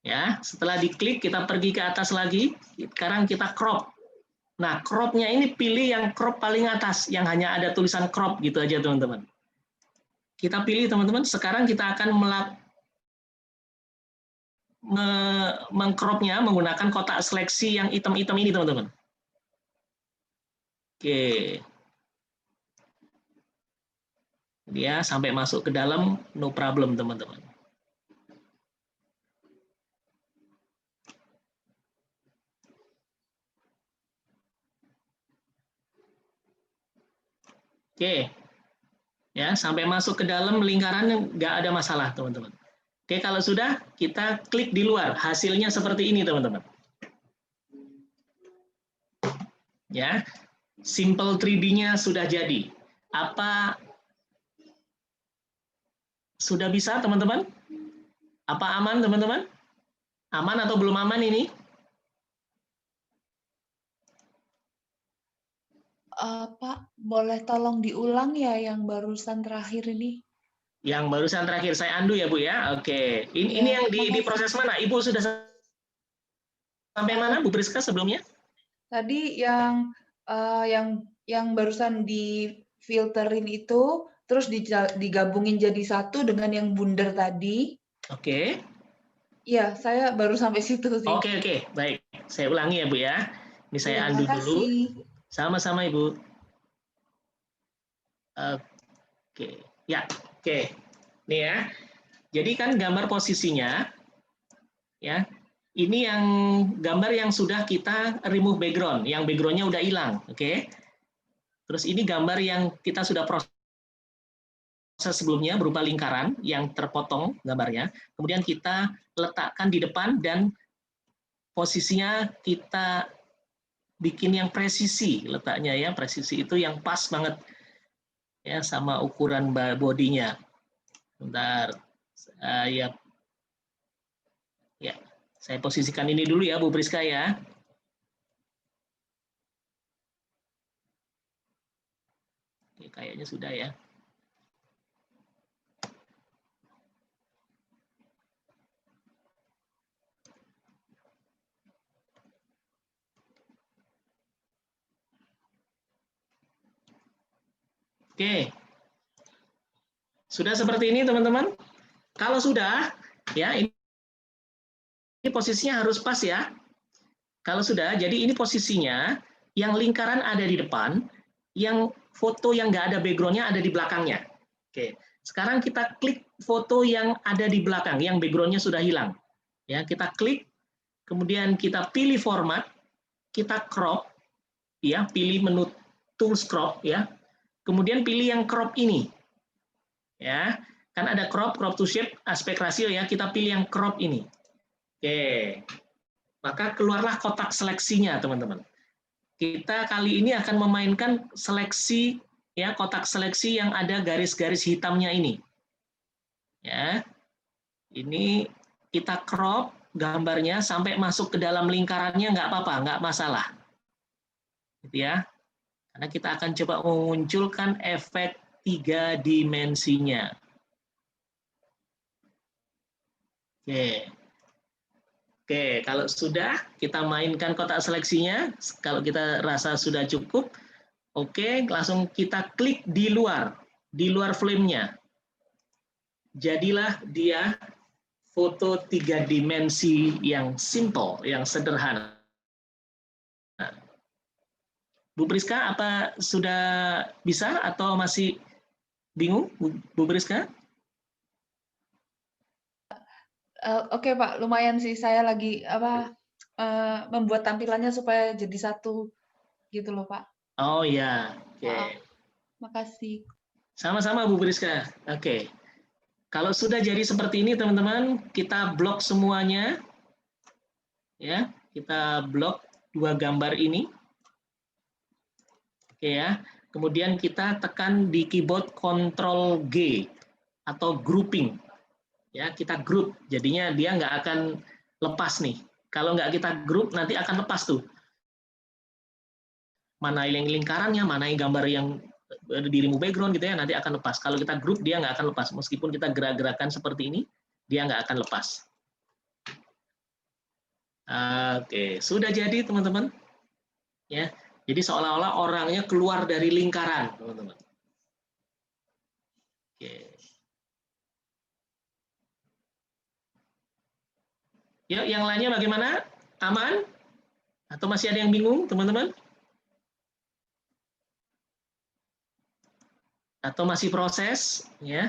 A: Ya, setelah diklik kita pergi ke atas lagi. Sekarang kita crop. Nah, crop-nya ini pilih yang crop paling atas, yang hanya ada tulisan crop gitu aja, teman-teman. Kita pilih, teman-teman. Sekarang kita akan mengcropnya menggunakan kotak seleksi yang hitam-hitam ini, teman-teman. Oke. Dia sampai masuk ke dalam, no problem, teman-teman. Oke. Ya, sampai masuk ke dalam lingkaran nggak ada masalah, teman-teman. Oke, kalau sudah, kita klik di luar. Hasilnya seperti ini, teman-teman. Ya, simple 3D-nya sudah jadi. Apa sudah bisa, teman-teman? Apa aman, teman-teman? Aman atau belum aman ini?
D: Pak, boleh tolong diulang ya yang barusan terakhir ini?
A: Yang barusan terakhir saya undo ya Bu ya. Oke. Ini
D: Ya,
A: yang di
D: makasih.
A: proses mana? Ibu sudah sampai mana Bu Priska sebelumnya?
D: Tadi yang barusan difilterin itu, terus digabungin jadi satu dengan yang bundar tadi.
A: Oke.
D: Iya, saya baru sampai situ sih.
A: Oke, baik. Saya ulangi ya Bu ya. Ini saya
D: Iya,
A: undo dulu.
D: makasih.
A: Sama-sama Ibu. Oke. Ya, oke. Nih ya. Jadi kan gambar posisinya ya. Ini yang gambar yang sudah kita remove background, yang backgroundnya udah hilang, oke? Terus ini gambar yang kita sudah proses sebelumnya berupa lingkaran yang terpotong gambarnya. Kemudian kita letakkan di depan dan posisinya kita bikin yang presisi letaknya ya, presisi itu yang pas banget ya sama ukuran bodinya. Bentar, ya, saya posisikan ini dulu ya Bu Priska ya. Oke, kayaknya sudah ya. Oke. Sudah seperti ini teman-teman? Kalau sudah, ya ini posisinya harus pas ya. Kalau sudah, jadi ini posisinya, yang lingkaran ada di depan, yang foto yang nggak ada background-nya ada di belakangnya. Oke, sekarang kita klik foto yang ada di belakang, yang background-nya sudah hilang. Ya, kita klik, kemudian kita pilih format, kita crop, ya, pilih menu tools crop, ya. Kemudian pilih yang crop ini, ya. Kan ada crop to shape, aspek rasio ya. Kita pilih yang crop ini. Oke, maka keluarlah kotak seleksinya, teman-teman. Kita kali ini akan memainkan seleksi ya, kotak seleksi yang ada garis-garis hitamnya ini. Ya. Ini kita crop gambarnya sampai masuk ke dalam lingkarannya nggak apa-apa, nggak masalah. Gitu ya. Karena kita akan coba memunculkan efek 3 dimensinya. Oke, kalau sudah kita mainkan kotak seleksinya, kalau kita rasa sudah cukup, oke, langsung kita klik di luar frame-nya. Jadilah dia foto 3 dimensi yang simple, yang sederhana. Bu Priska, apa sudah bisa atau masih bingung, Bu Priska?
D: Oke Pak, lumayan sih, saya lagi membuat tampilannya supaya jadi satu gitu loh Pak.
A: Oh ya, oke.
D: Makasih.
A: Sama-sama Bu Priska. Oke. Kalau sudah jadi seperti ini teman-teman, kita blok semuanya. Ya, kita blok 2 gambar ini. Oke ya. Kemudian kita tekan di keyboard Ctrl G atau grouping. Ya, kita group. Jadinya dia nggak akan lepas nih. Kalau nggak kita group nanti akan lepas tuh. Mana yang lingkarannya, mana yang gambar yang di remove background gitu ya, nanti akan lepas. Kalau kita group dia nggak akan lepas. Meskipun kita gerak-gerakan seperti ini, dia nggak akan lepas. Oke, sudah jadi teman-teman. Ya, jadi seolah-olah orangnya keluar dari lingkaran, teman-teman. Oke. Ya, yang lainnya bagaimana? Aman? Atau masih ada yang bingung, teman-teman? Atau masih proses, ya?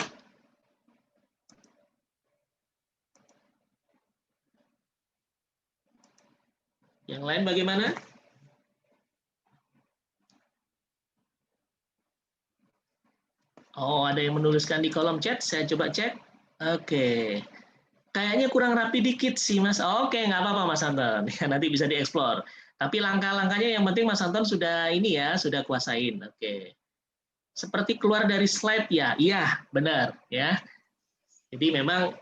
A: Yang lain bagaimana? Oh, ada yang menuliskan di kolom chat, saya coba cek. Oke. Kayaknya kurang rapi dikit sih, Mas. Oke, nggak apa-apa, Mas Anton. Ya, nanti bisa dieksplor. Tapi langkah-langkahnya yang penting Mas Anton sudah ini ya, sudah kuasain. Oke. Seperti keluar dari slide ya. Iya, benar ya. Jadi memang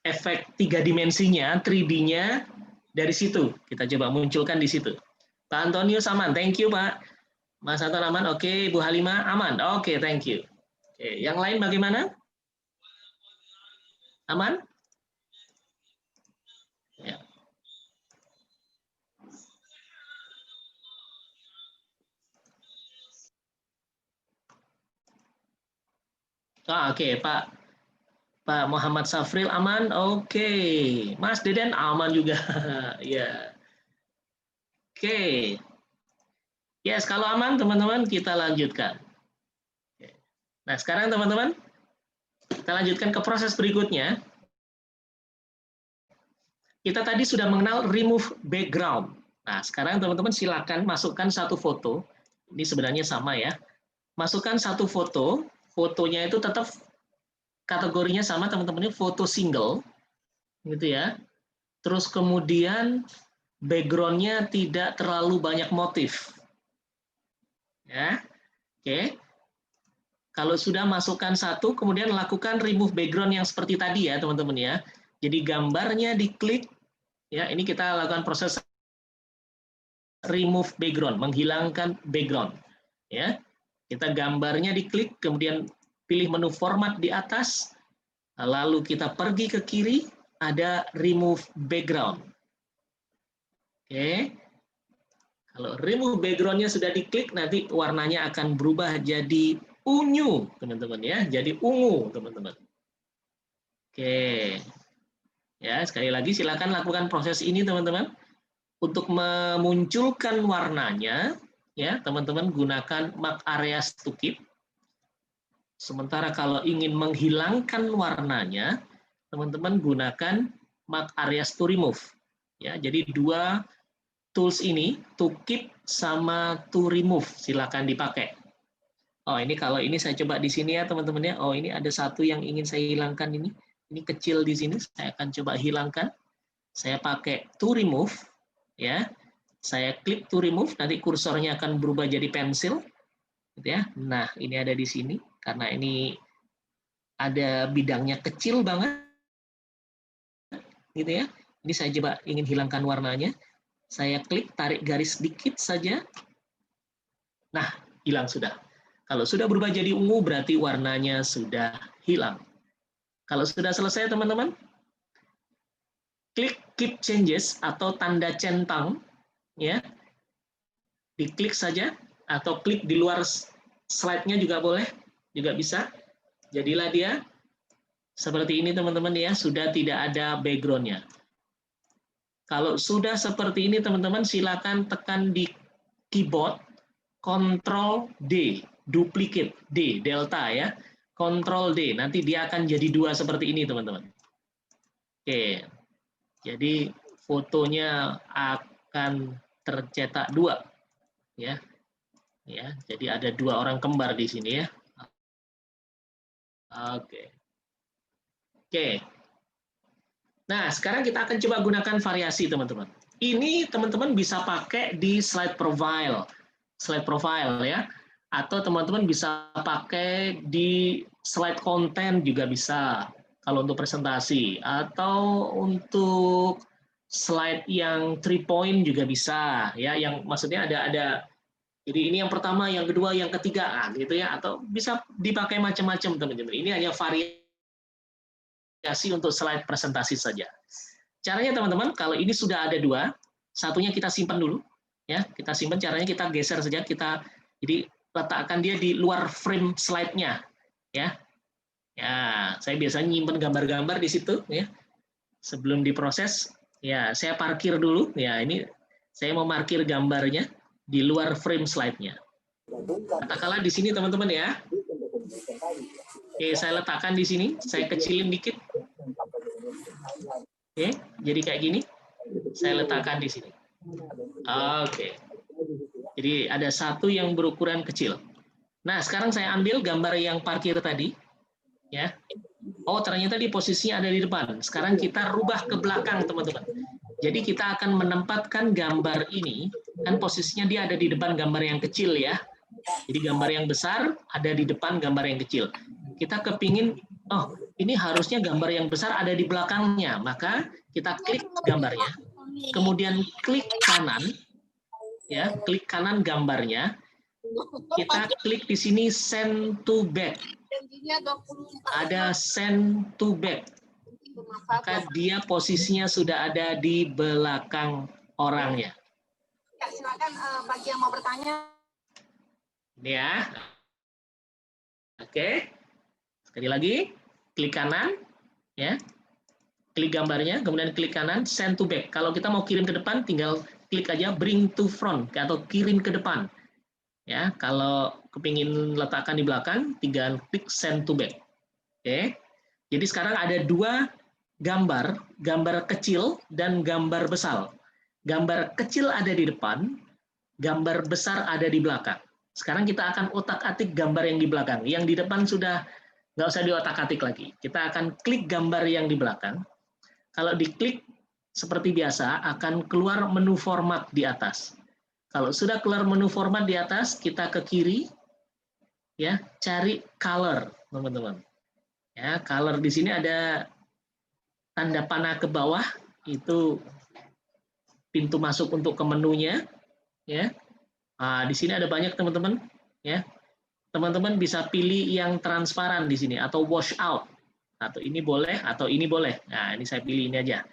A: efek 3 dimensinya, 3D-nya dari situ. Kita coba munculkan di situ. Pak Antonius aman, thank you Pak. Mas Anton aman, oke. Bu Halimah aman, oke, thank you. Oke, yang lain bagaimana? Aman? Ya. Oke, Pak Muhammad Safril aman, oke. Mas Deden aman juga, ya. Oke. Yes, kalau aman teman-teman kita lanjutkan. Nah, sekarang teman-teman kita lanjutkan ke proses berikutnya. Kita tadi sudah mengenal remove background. Nah, sekarang teman-teman silakan masukkan satu foto. Ini sebenarnya sama ya. Masukkan satu foto. Fotonya itu tetap kategorinya sama teman-teman, ini foto single, gitu ya. Terus kemudian background-nya tidak terlalu banyak motif. Ya, oke. Kalau sudah masukkan satu, kemudian lakukan remove background yang seperti tadi ya teman-teman ya. Jadi gambarnya diklik, ya ini kita lakukan proses remove background, menghilangkan background. Ya, kita gambarnya diklik, kemudian pilih menu format di atas, lalu kita pergi ke kiri, ada remove background. Oke. Kalau remove background-nya sudah diklik, nanti warnanya akan berubah jadi ungu, teman-teman ya. Jadi ungu, teman-teman. Oke. Ya, sekali lagi silakan lakukan proses ini, teman-teman. Untuk memunculkan warnanya, ya, teman-teman gunakan mark areas to keep. Sementara kalau ingin menghilangkan warnanya, teman-teman gunakan mark areas to remove. Ya, jadi dua tools ini, to keep sama to remove, silakan dipakai. Oh, ini kalau ini saya coba di sini ya teman-teman ya. Oh, ini ada satu yang ingin saya hilangkan ini. Ini kecil di sini, saya akan coba hilangkan. Saya pakai to remove, ya. Saya klik to remove, nanti kursornya akan berubah jadi pensil, gitu ya. Nah, ini ada di sini karena ini ada bidangnya kecil banget, gitu ya. Ini saya coba ingin hilangkan warnanya. Saya klik, tarik garis sedikit saja. Nah, hilang sudah. Kalau sudah berubah jadi ungu, berarti warnanya sudah hilang. Kalau sudah selesai, teman-teman, klik Keep Changes atau tanda centang, ya, diklik saja, atau klik di luar slide-nya juga boleh, juga bisa. Jadilah dia seperti ini, teman-teman, ya, sudah tidak ada background-nya. Kalau sudah seperti ini, teman-teman, silakan tekan di keyboard Ctrl D, duplicate D, delta ya, Ctrl D. Nanti dia akan jadi dua seperti ini, teman-teman. Oke, jadi fotonya akan tercetak dua, ya. Ya, jadi ada dua orang kembar di sini ya. Oke. Oke. Nah, sekarang kita akan coba gunakan variasi, teman-teman. Ini teman-teman bisa pakai di slide profile ya, atau teman-teman bisa pakai di slide konten juga bisa kalau untuk presentasi, atau untuk slide yang 3 point juga bisa ya, yang maksudnya ada jadi ini yang pertama, yang kedua, yang ketiga gitu ya, atau bisa dipakai macam-macam, teman-teman. Ini hanya variasi untuk slide presentasi saja. Caranya teman-teman, kalau ini sudah ada dua, satunya kita simpan dulu, ya kita simpan. Caranya kita geser saja, kita jadi letakkan dia di luar frame slide-nya, ya. Ya, saya biasanya nyimpan gambar-gambar di situ, ya. Sebelum diproses, ya saya parkir dulu, ya ini saya mau parkir gambarnya di luar frame slide-nya. Katakanlah di sini teman-teman ya. Oke, saya letakkan di sini, saya kecilin dikit. Oke, jadi kayak gini. Saya letakkan di sini. Oke. Jadi ada satu yang berukuran kecil. Nah, sekarang saya ambil gambar yang parkir tadi. Ya. Oh, ternyata di posisinya ada di depan. Sekarang kita rubah ke belakang, teman-teman. Jadi kita akan menempatkan gambar ini, kan posisinya dia ada di depan gambar yang kecil ya. Jadi gambar yang besar ada di depan gambar yang kecil. Kita kepingin oh, ini harusnya gambar yang besar ada di belakangnya. Maka kita klik gambarnya, kemudian klik kanan, ya, klik kanan gambarnya. Kita klik di sini send to back. Ada send to back. Maka dia posisinya sudah ada di belakang orangnya.
E: Ya, silakan bagi yang mau bertanya.
A: Ini ya. Oke. Sekali lagi, klik kanan, ya. Klik gambarnya, kemudian klik kanan, send to back. Kalau kita mau kirim ke depan, tinggal klik aja bring to front atau kirim ke depan. Ya, kalau kepingin letakkan di belakang, tinggal klik send to back. Oke. Jadi sekarang ada dua gambar, gambar kecil dan gambar besar. Gambar kecil ada di depan, gambar besar ada di belakang. Sekarang kita akan otak-atik gambar yang di belakang. Yang di depan sudah nggak usah diotak-atik lagi. Kita akan klik gambar yang di belakang. Kalau diklik seperti biasa akan keluar menu format di atas. Kalau sudah keluar menu format di atas, kita ke kiri, ya, cari color, teman-teman. Ya, color di sini ada tanda panah ke bawah, itu pintu masuk untuk ke menunya, ya. Nah, di sini ada banyak teman-teman, ya. Teman-teman bisa pilih yang transparan di sini atau wash out. Atau ini boleh atau ini boleh. Nah, ini saya pilih ini aja.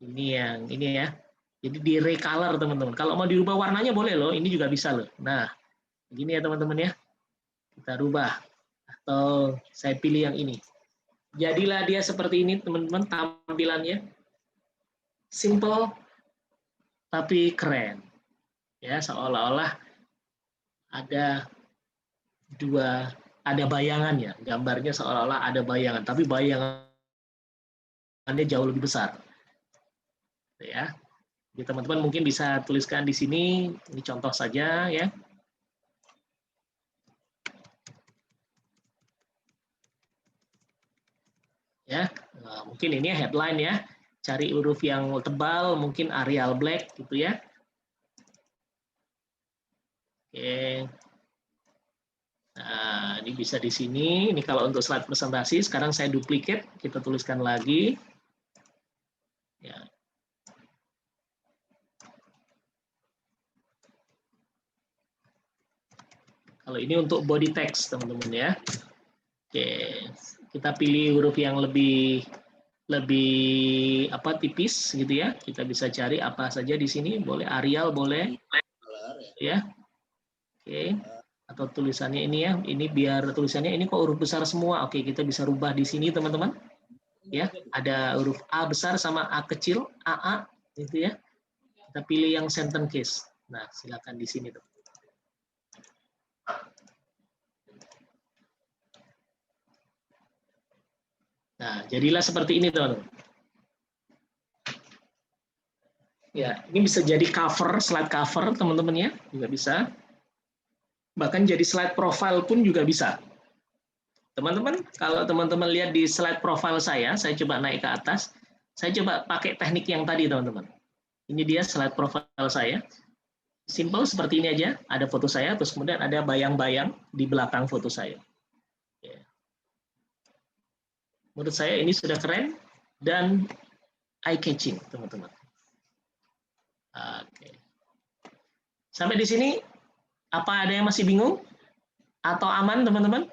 A: Ini yang ini ya. Jadi di recolor teman-teman. Kalau mau dirubah warnanya boleh loh, ini juga bisa loh. Nah, begini ya teman-teman ya. Kita rubah atau saya pilih yang ini. Jadilah dia seperti ini teman-teman tampilannya. Simple tapi keren. Ya, seolah-olah ada bayangannya, gambarnya seolah-olah ada bayangan, tapi bayangannya jauh lebih besar. Ya. Jadi teman-teman mungkin bisa tuliskan di sini, ini contoh saja ya. Ya, nah, mungkin ini headline ya. Cari huruf yang tebal, mungkin Arial Black gitu ya. Oke. Nah, ini bisa di sini. Ini kalau untuk slide presentasi, sekarang saya duplicate, kita tuliskan lagi. Ya. Kalau ini untuk body text, teman-teman ya. Oke, kita pilih huruf yang lebih tipis gitu ya. Kita bisa cari apa saja di sini, boleh Arial, boleh ya. Oke. Atau tulisannya ini ya, ini biar tulisannya ini kok huruf besar semua. Oke, kita bisa rubah di sini teman-teman. Ya, ada huruf A besar sama A kecil, AA gitu ya. Kita pilih yang sentence case. Nah, silakan di sini tuh. Nah, jadilah seperti ini teman-teman. Ya, ini bisa jadi cover, slide cover teman-teman ya, juga bisa. Bahkan jadi slide profile pun juga bisa. Teman-teman, kalau teman-teman lihat di slide profile saya coba naik ke atas, saya coba pakai teknik yang tadi teman-teman. Ini dia slide profile saya. Simple seperti ini aja, ada foto saya, terus kemudian ada bayang-bayang di belakang foto saya. Menurut saya ini sudah keren dan eye-catching, teman-teman. Oke. Sampai di sini, apa ada yang masih bingung? Atau aman, teman-teman?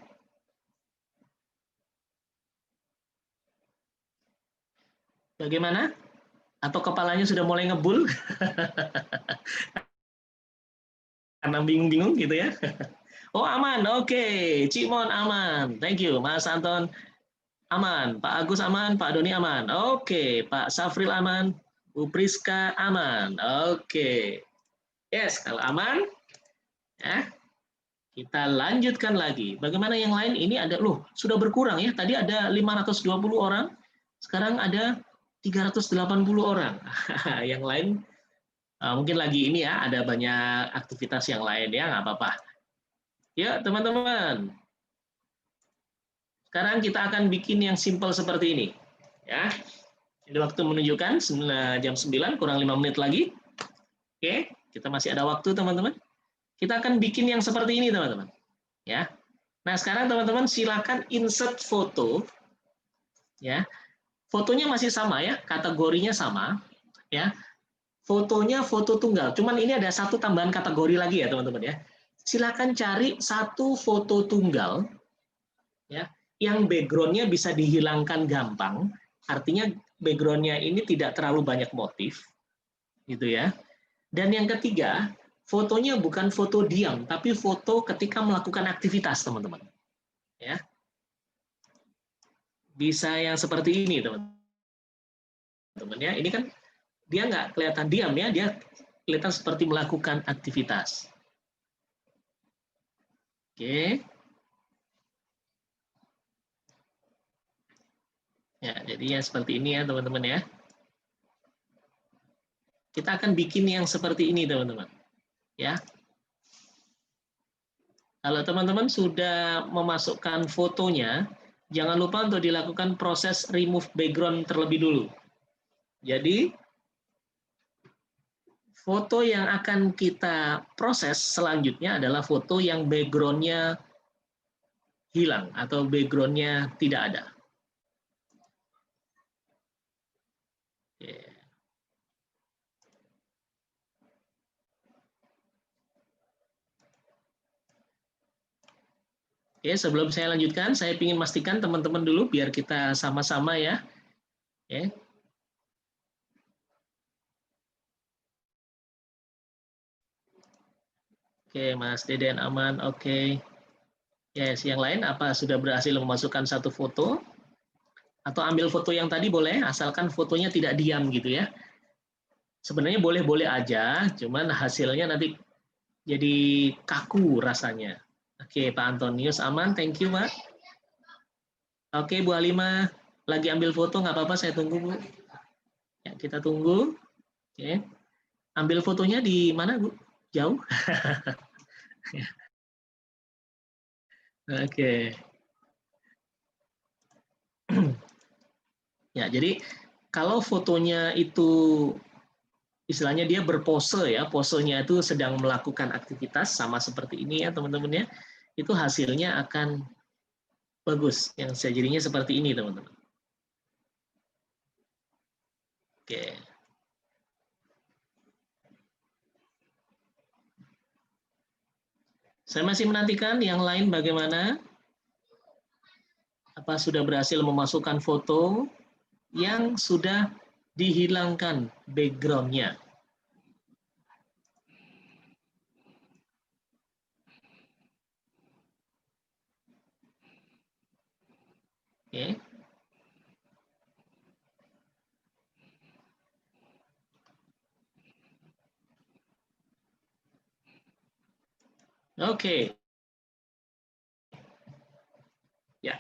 A: Bagaimana? Atau kepalanya sudah mulai ngebul? Karena bingung-bingung gitu ya? Oh, aman. Oke. Cimon aman. Thank you. Mas Anton aman. Pak Agus aman. Pak Doni aman. Oke. Pak Safril aman. Bu Priska aman. Oke. Yes, kalau aman, ya, kita lanjutkan lagi. Bagaimana yang lain? Ini ada, loh, sudah berkurang ya. Tadi ada 520 orang, sekarang ada 380 orang. Yang lain mungkin lagi ini ya, ada banyak aktivitas yang lain ya, nggak apa-apa. Ya, teman-teman. Sekarang kita akan bikin yang simple seperti ini. Ya. Ini waktu menunjukkan jam 9, kurang 5 menit lagi. Oke. Kita masih ada waktu, teman-teman. Kita akan bikin yang seperti ini, teman-teman. Ya. Nah, sekarang teman-teman silakan insert foto Ya, fotonya masih sama ya, kategorinya sama. Ya, fotonya foto tunggal. Cuman ini ada satu tambahan kategori lagi ya teman-teman ya. Silakan cari satu foto tunggal ya, yang backgroundnya bisa dihilangkan gampang. Artinya backgroundnya ini tidak terlalu banyak motif, gitu ya. Dan yang ketiga, fotonya bukan foto diam, tapi foto ketika melakukan aktivitas teman-teman. Ya, bisa yang seperti ini teman-teman ya. Ini kan dia nggak kelihatan diam ya, dia kelihatan seperti melakukan aktivitas. Oke. Ya, jadi ya seperti ini ya teman-teman ya. Kita akan bikin yang seperti ini teman-teman. Ya. Kalau teman-teman sudah memasukkan fotonya, jangan lupa untuk dilakukan proses remove background terlebih dulu. Jadi foto yang akan kita proses selanjutnya adalah foto yang background-nya hilang atau background-nya tidak ada. Oke, sebelum saya lanjutkan, saya ingin memastikan teman-teman dulu biar kita sama-sama ya. Oke. Oke, Mas Deden aman. Oke. Yes, yang lain apa sudah berhasil memasukkan satu foto? Atau ambil foto yang tadi boleh, asalkan fotonya tidak diam gitu ya. Sebenarnya boleh-boleh aja, cuman hasilnya nanti jadi kaku rasanya. Oke, Pak Antonius aman, thank you, Pak. Oke, Bu Halimah, lagi ambil foto, nggak apa-apa, saya tunggu, Bu. Ya, kita tunggu. Oke. Ambil fotonya di mana, Bu? Jauh? Oke. Ya, jadi kalau fotonya itu istilahnya dia berpose ya, posenya itu sedang melakukan aktivitas sama seperti ini ya teman-teman ya, itu hasilnya akan bagus. Yang saya jadinya seperti ini teman-teman. Oke. Saya masih menantikan yang lain bagaimana? Apa sudah berhasil memasukkan foto yang sudah dihilangkan background-nya? Oke. Oke. Ya.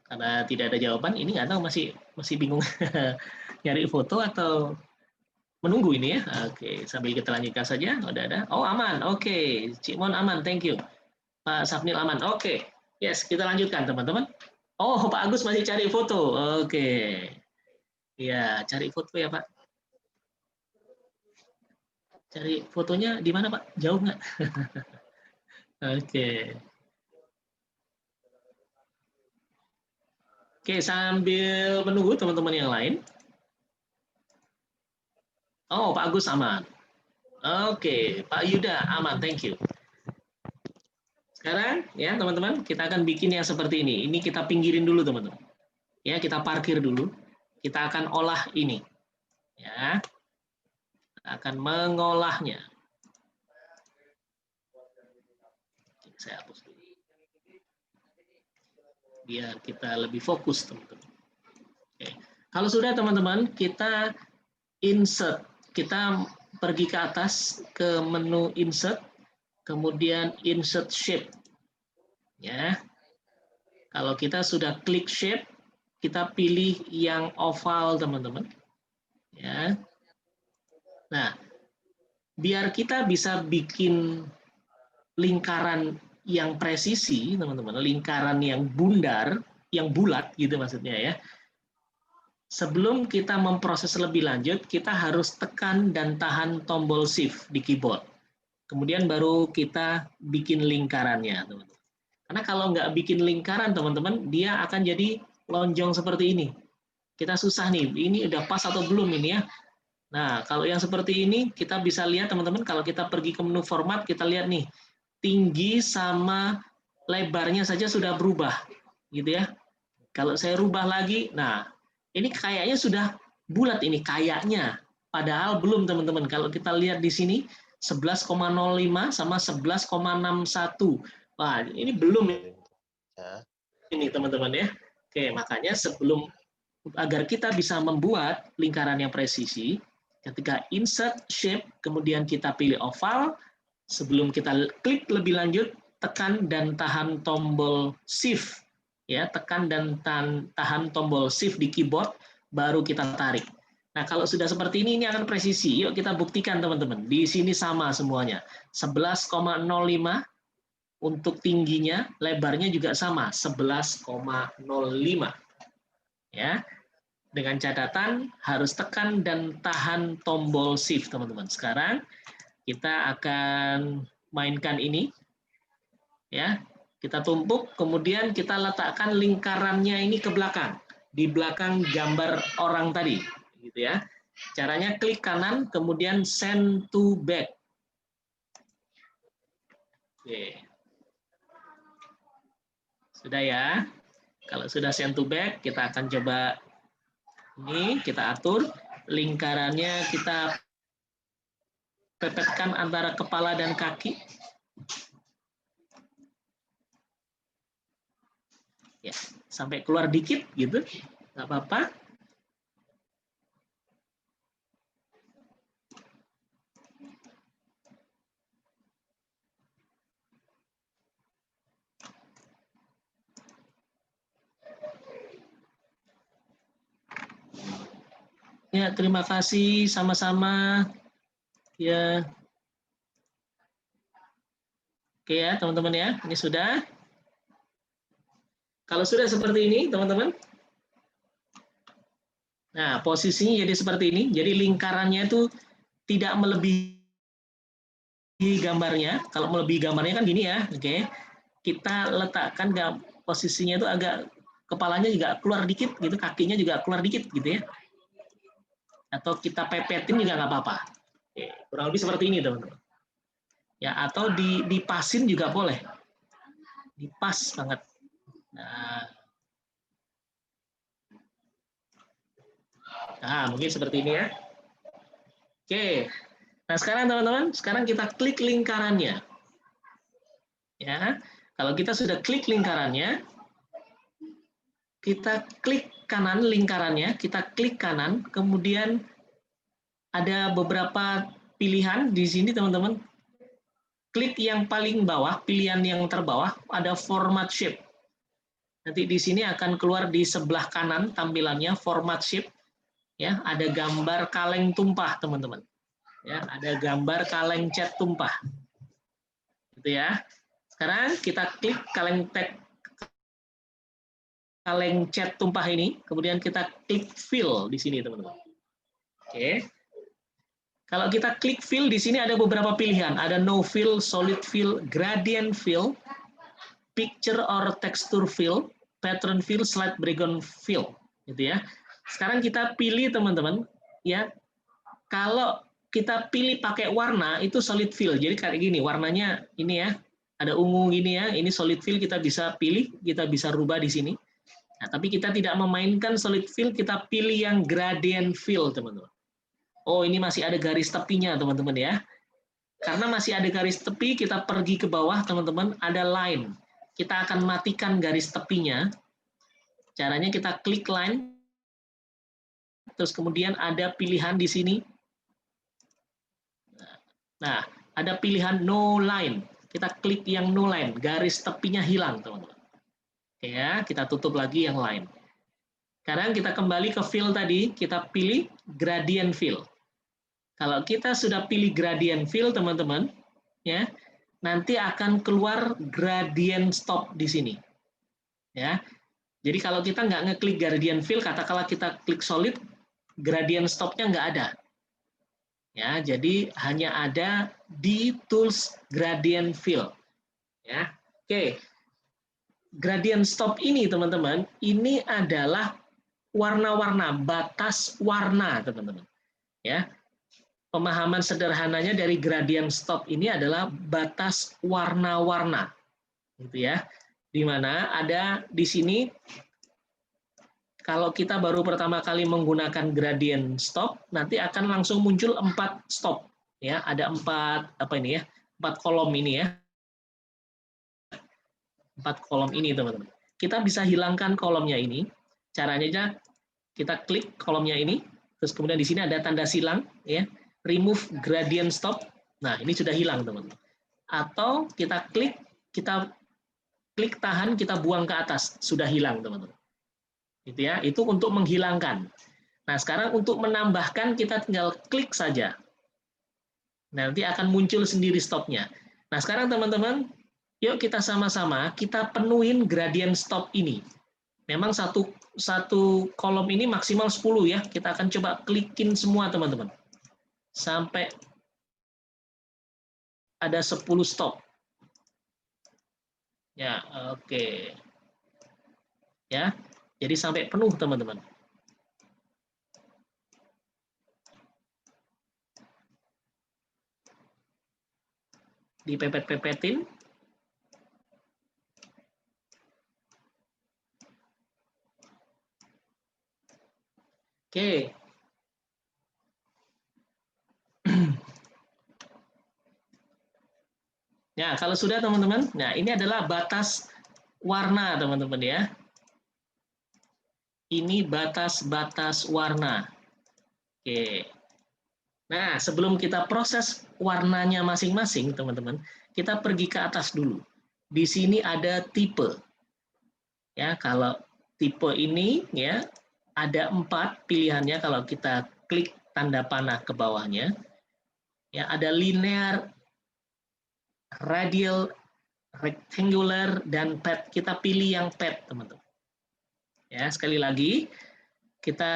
A: Karena tidak ada jawaban, ini nggak tahu masih bingung nyari foto atau menunggu ini ya. Oke, sambil kita lanjutkan saja. Udah ada. Oh, aman. Oke. Cik Mon aman. Thank you. Pak Safnil aman. Oke. Yes, kita lanjutkan teman-teman. Oh, Pak Agus masih cari foto. Oke. Ya, cari foto ya, Pak. Cari fotonya di mana, Pak? Jauh nggak? Oke. Oke, sambil menunggu teman-teman yang lain. Oh, Pak Agus aman. Oke, Pak Yuda aman, thank you. Sekarang ya teman-teman, kita akan bikin yang seperti ini. Ini kita pinggirin dulu teman-teman. Ya, kita parkir dulu. Kita akan olah ini. Ya. Kita akan mengolahnya. Saya hapus dulu. Biar kita lebih fokus teman-teman. Oke. Kalau sudah teman-teman, kita insert. Kita pergi ke atas ke menu insert, kemudian insert shape. Ya. Kalau kita sudah klik shape, kita pilih yang oval teman-teman. Ya. Nah, biar kita bisa bikin lingkaran yang presisi, teman-teman, lingkaran yang bundar, yang bulat gitu maksudnya ya. Sebelum kita memproses lebih lanjut, kita harus tekan dan tahan tombol shift di keyboard. Kemudian baru kita bikin lingkarannya, teman-teman. Karena kalau nggak bikin lingkaran, teman-teman, dia akan jadi lonjong seperti ini. Kita susah nih, ini udah pas atau belum ini ya. Nah, kalau yang seperti ini, kita bisa lihat teman-teman, kalau kita pergi ke menu format, kita lihat nih, tinggi sama lebarnya saja sudah berubah, gitu ya. Kalau saya rubah lagi, nah, ini kayaknya sudah bulat ini, kayaknya. Padahal belum teman-teman, kalau kita lihat di sini, 11,05 sama 11,61. Wah, ini belum ini teman-teman ya. Oke, makanya sebelum agar kita bisa membuat lingkaran yang presisi, ketika insert shape, kemudian kita pilih oval, sebelum kita klik lebih lanjut, tekan dan tahan tombol shift, ya, tekan dan tahan tombol shift di keyboard, baru kita tarik. Nah, kalau sudah seperti ini akan presisi. Yuk kita buktikan teman-teman. Di sini sama semuanya. 11,05 untuk tingginya, lebarnya juga sama, 11,05. Ya. Dengan catatan harus tekan dan tahan tombol shift, teman-teman. Sekarang kita akan mainkan ini. Ya. Kita tumpuk, kemudian kita letakkan lingkarannya ini ke belakang, di belakang gambar orang tadi, gitu ya. Caranya klik kanan, kemudian send to back. Oke. Sudah ya. Kalau sudah send to back, kita akan coba ini, kita atur lingkarannya, kita pepetkan antara kepala dan kaki. Ya, sampai keluar dikit gitu, nggak apa-apa. Ya, terima kasih sama-sama. Ya. Oke ya, teman-teman ya. Ini sudah. Kalau sudah seperti ini, teman-teman. Nah, posisinya jadi seperti ini. Jadi lingkarannya itu tidak melebihi gambarnya. Kalau melebihi gambarnya kan gini ya, oke. Kita letakkan posisinya itu agak, kepalanya juga keluar dikit gitu, kakinya juga keluar dikit gitu ya. Atau kita pepetin juga nggak apa-apa. Kurang lebih seperti ini teman-teman. Ya, atau dipasin juga boleh. Dipas banget. Nah, mungkin seperti ini ya. Oke. Nah, sekarang teman-teman, sekarang kita klik lingkarannya. Ya. Kalau kita sudah klik lingkarannya, kita klik kanan lingkarannya, kita klik kanan, kemudian ada beberapa pilihan di sini teman-teman. Klik yang paling bawah, pilihan yang terbawah, ada format shape. Nanti di sini akan keluar di sebelah kanan tampilannya format shape. Ya, ada gambar kaleng tumpah teman-teman. Ya, ada gambar kaleng cat tumpah. Gitu ya. Sekarang kita klik kaleng cat tumpah ini, kemudian kita klik fill di sini teman-teman. Oke. Kalau kita klik fill di sini ada beberapa pilihan, ada no fill, solid fill, gradient fill, picture or texture fill, pattern fill, slide background fill, gitu ya. Sekarang kita pilih teman-teman, ya. Kalau kita pilih pakai warna itu solid fill. Jadi kayak gini, warnanya ini ya, ada ungu gini ya, ini solid fill kita bisa pilih, kita bisa rubah di sini. Nah, tapi kita tidak memainkan solid fill, kita pilih yang gradient fill, teman-teman. Oh, ini masih ada garis tepinya, teman-teman ya. Karena masih ada garis tepi, kita pergi ke bawah, teman-teman, ada line. Kita akan matikan garis tepinya. Caranya kita klik line, terus kemudian ada pilihan di sini. Nah, ada pilihan no line. Kita klik yang no line, garis tepinya hilang, teman-teman. Oke ya, kita tutup lagi yang lain. Sekarang kita kembali ke fill tadi, kita pilih gradient fill. Kalau kita sudah pilih gradient fill, teman-teman, ya, nanti akan keluar gradient stop di sini. Ya. Jadi kalau kita nggak ngeklik gradient fill, katakanlah kita klik solid, gradient stopnya nggak ada. Ya, jadi hanya ada di tools gradient fill. Ya. Oke. gradient stop ini teman-teman, ini adalah warna-warna, batas warna teman-teman. Ya, pemahaman sederhananya dari gradient stop ini adalah batas warna-warna, gitu ya. Di mana ada di sini kalau kita baru pertama kali menggunakan gradient stop, nanti akan langsung muncul 4 stop. Ya, ada 4 kolom ini ya. 4 kolom ini teman-teman. Kita bisa hilangkan kolomnya ini. Caranya aja kita klik kolomnya ini, terus kemudian di sini ada tanda silang, ya, remove gradient stop. Nah, ini sudah hilang teman-teman. Atau kita klik tahan, kita buang ke atas, sudah hilang teman-teman. Gitu ya, itu untuk menghilangkan. Nah, sekarang untuk menambahkan kita tinggal klik saja. Nanti akan muncul sendiri stopnya. Nah, sekarang teman-teman, yuk kita sama-sama kita penuhin gradient stop ini. Memang satu kolom ini maksimal 10 ya. Kita akan coba klikin semua teman-teman. Sampai ada 10 stop. Ya, oke. Ya. Jadi sampai penuh teman-teman. Dipepet-pepetin. Oke. Nah, kalau sudah teman-teman, nah ini adalah batas warna teman-teman ya. Ini batas-batas warna. Oke. Nah, sebelum kita proses warnanya masing-masing, teman-teman, kita pergi ke atas dulu. Di sini ada tipe. Ya, kalau tipe ini ya ada 4 pilihannya kalau kita klik tanda panah ke bawahnya. Ya, ada linear, radial, rectangular, dan pad. Kita pilih yang pad, teman-teman. Ya, sekali lagi,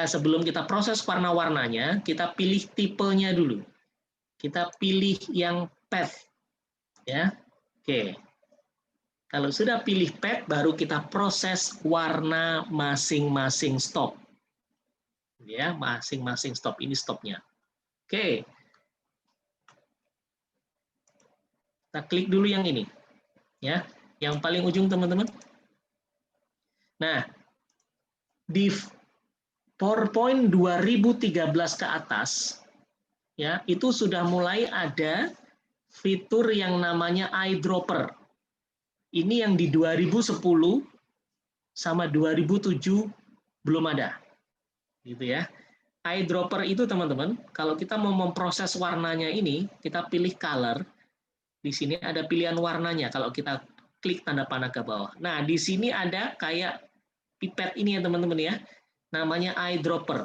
A: sebelum kita proses warna-warnanya, kita pilih tipenya dulu. Kita pilih yang pad. Ya. Oke. Kalau sudah pilih pad, baru kita proses warna masing-masing stop. Ya, masing-masing stop. Ini stopnya. Oke. Kita klik dulu yang ini. Ya, yang paling ujung teman-teman. Nah, di PowerPoint 2013 ke atas, ya itu sudah mulai ada fitur yang namanya eyedropper. Ini yang di 2010 sama 2007 belum ada, gitu ya. Eyedropper itu teman-teman, kalau kita mau memproses warnanya ini, kita pilih color. Di sini ada pilihan warnanya. Kalau kita klik tanda panah ke bawah. Nah, di sini ada kayak pipet ini ya teman-teman ya. Namanya eyedropper.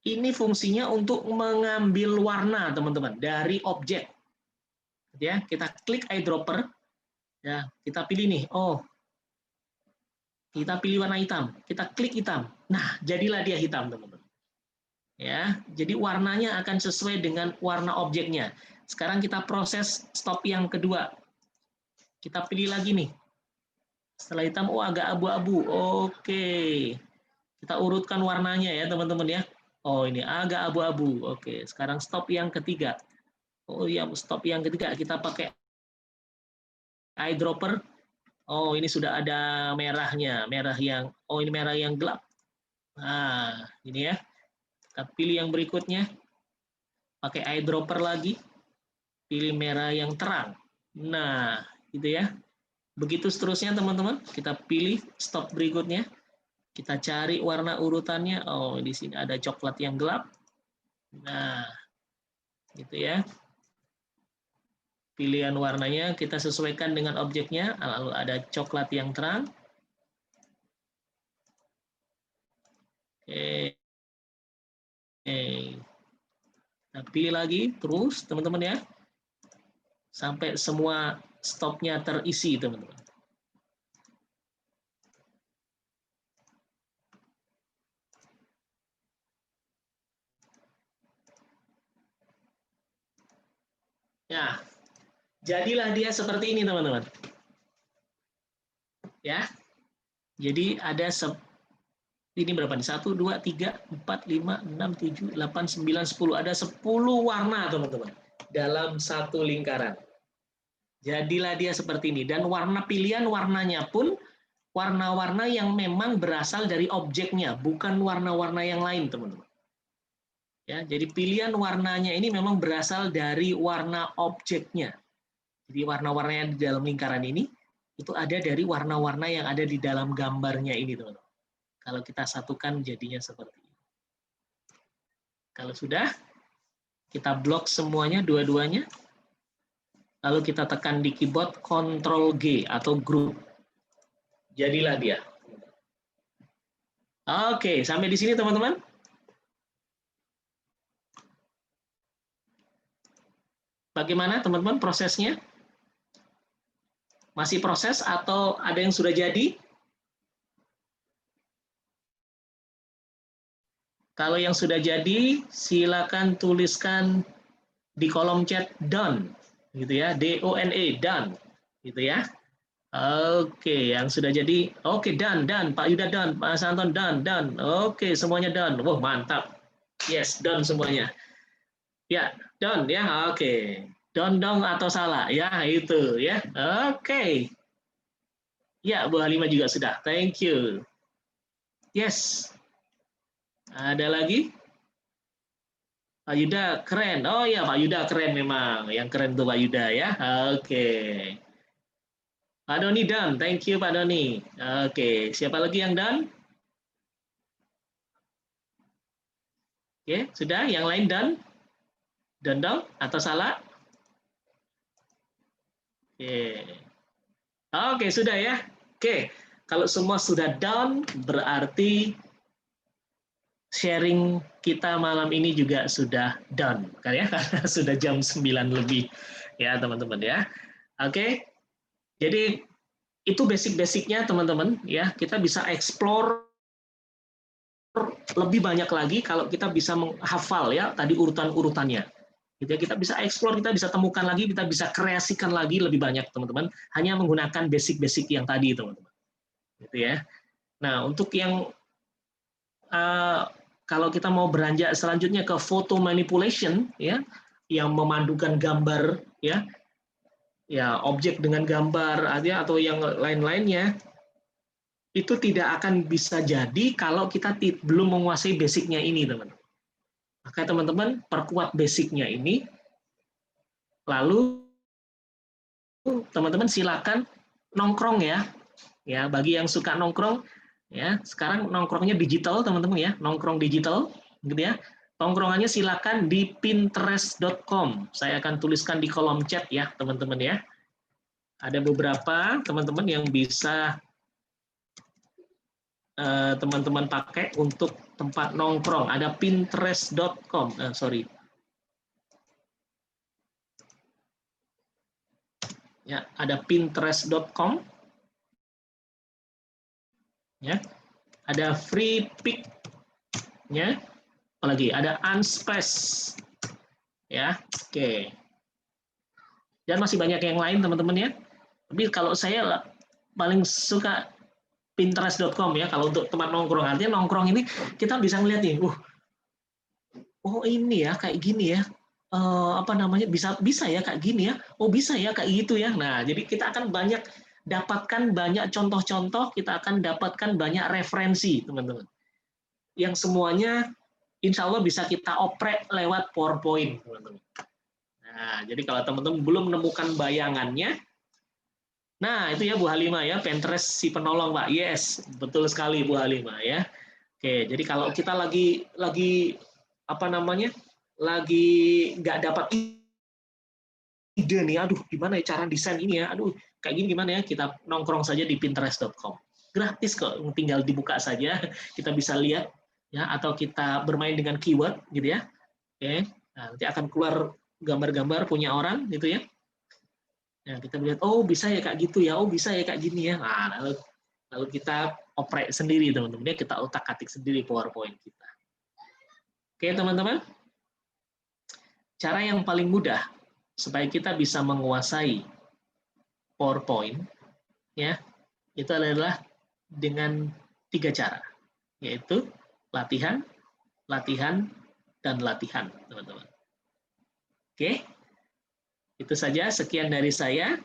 A: Ini fungsinya untuk mengambil warna teman-teman dari objek. Ya, kita klik eyedropper. Ya, kita pilih nih. Oh, kita pilih warna hitam. Kita klik hitam. Nah, jadilah dia hitam teman-teman. Ya, jadi warnanya akan sesuai dengan warna objeknya. Sekarang kita proses stop yang kedua. Kita pilih lagi nih. Setelah hitam, oh agak abu-abu. Oke. Kita urutkan warnanya ya teman-teman ya. Oh ini agak abu-abu. Oke, sekarang stop yang ketiga. Oh iya, stop yang ketiga kita pakai eyedropper. Oh ini sudah ada merahnya. Ini merah yang gelap. Nah, ini ya. Kita pilih yang berikutnya. Pakai eyedropper lagi. Pilih merah yang terang. Nah, gitu ya. Begitu seterusnya teman-teman. Kita pilih stop berikutnya. Kita cari warna urutannya. Oh, di sini ada coklat yang gelap. Nah, gitu ya. Pilihan warnanya kita sesuaikan dengan objeknya. Lalu ada coklat yang terang. Oke. Nah, pilih lagi terus teman-teman ya. Sampai semua stopnya terisi teman-teman. Ya, jadilah dia seperti ini teman-teman. Ya, Jadi ada ini berapa nih? 1, 2, 3, 4, 5, 6, 7, 8, 9, 10. Ada 10 warna, teman-teman, dalam satu lingkaran. Jadilah dia seperti ini. Dan warna pilihan warnanya pun warna-warna yang memang berasal dari objeknya, bukan warna-warna yang lain, teman-teman. Ya, jadi pilihan warnanya ini memang berasal dari warna objeknya. Jadi warna-warna yang di dalam lingkaran ini itu ada dari warna-warna yang ada di dalam gambarnya ini, teman-teman. Kalau kita satukan jadinya seperti ini. Kalau sudah, kita blok semuanya, dua-duanya. Lalu kita tekan di keyboard Ctrl G atau group. Jadilah dia. Oke, sampai di sini teman-teman. Bagaimana teman-teman prosesnya? Masih proses atau ada yang sudah jadi? Kalau yang sudah jadi, silakan tuliskan di kolom chat done, gitu ya, D-O-N-E, done, gitu ya. Oke, yang sudah jadi, oke, done, Pak Yuda done, Pak Santon done. Oke, semuanya done. Wah, mantap. Yes, done semuanya. Ya, done ya. Oke. Done dong atau salah? Ya, itu ya. Oke. Ya, Bu Halimah juga sudah. Thank you. Yes. Ada lagi? Pak Yuda keren. Oh ya, Pak Yuda keren memang. Yang keren tuh Pak Yuda ya. Oke. Pak Doni done. Thank you Pak Doni. Oke, siapa lagi yang done? Oke, sudah. Yang lain done? Done dong atau salah? Oke. Oke, sudah ya. Oke. Kalau semua sudah done, berarti sharing kita malam ini juga sudah done, kan ya? Karena sudah jam 9 lebih ya, teman-teman ya. Oke. Jadi itu basic-basicnya, teman-teman ya. Kita bisa explore lebih banyak lagi kalau kita bisa menghafal ya tadi urutan-urutannya. Gitu ya, kita bisa explore, kita bisa temukan lagi, kita bisa kreasikan lagi lebih banyak, teman-teman. Hanya menggunakan basic-basic yang tadi, teman-teman. Gitu ya. Nah, untuk yang kalau kita mau beranjak selanjutnya ke photo manipulation ya, yang memadukan gambar ya, objek dengan gambar atau yang lain-lainnya, itu tidak akan bisa jadi kalau kita belum menguasai basicnya ini, teman-teman. Maka teman-teman perkuat basicnya ini, lalu teman-teman silakan nongkrong ya. Ya, bagi yang suka nongkrong ya, sekarang nongkrongnya digital, teman-teman ya, nongkrong digital gitu ya. Nongkrongannya silakan di pinterest.com. Saya akan tuliskan di kolom chat ya, teman-teman ya. Ada beberapa teman-teman yang bisa teman-teman pakai untuk tempat nongkrong. Ada pinterest.com. Sorry. Ya, ada pinterest.com. Ya. Ada free pick. Ya. Apalagi ada Unspace. Ya. Oke. Dan masih banyak yang lain, teman-teman ya. Tapi kalau saya paling suka pinterest.com ya, kalau untuk tempat nongkrong. Artinya nongkrong ini kita bisa ngeliat nih, oh ini ya kayak gini ya, apa namanya, bisa ya kayak gini ya, oh bisa ya kayak gitu ya. Nah, jadi kita akan dapatkan banyak contoh-contoh, kita akan dapatkan banyak referensi, teman-teman, yang semuanya insya Allah bisa kita oprek lewat PowerPoint, teman-teman. Nah, jadi kalau teman-teman belum menemukan bayangannya, nah, itu ya Bu Halimah ya, Pinterest si penolong Pak. Yes, betul sekali Bu Halimah ya. Oke, jadi kalau kita lagi apa namanya? Lagi nggak dapat ide nih, aduh gimana ya cara desain ini ya? Aduh, kayak gini gimana ya? Kita nongkrong saja di pinterest.com. Gratis kok, tinggal dibuka saja, kita bisa lihat ya, atau kita bermain dengan keyword gitu ya. Oke, nah, nanti akan keluar gambar-gambar punya orang gitu ya. Nah, kita lihat, oh bisa ya kayak gitu ya, oh bisa ya kayak gini ya. Nah, lalu kita oprek sendiri, teman-teman. Kita otak-atik sendiri PowerPoint kita. Oke, teman-teman. Cara yang paling mudah supaya kita bisa menguasai PowerPoint, ya, itu adalah dengan 3 cara, yaitu latihan, latihan, dan latihan, teman-teman. Oke, itu saja. Sekian dari saya.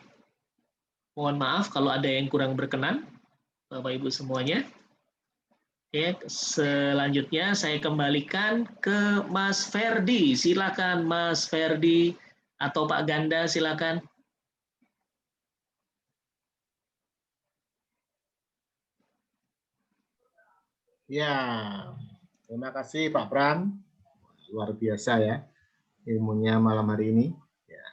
A: Mohon maaf kalau ada yang kurang berkenan, Bapak Ibu semuanya. Oke, selanjutnya saya kembalikan ke Mas Ferdi. Silakan Mas Ferdi atau Pak Ganda, silakan.
C: Ya, terima kasih Pak Pram. Luar biasa ya ilmunya malam hari ini. Ya.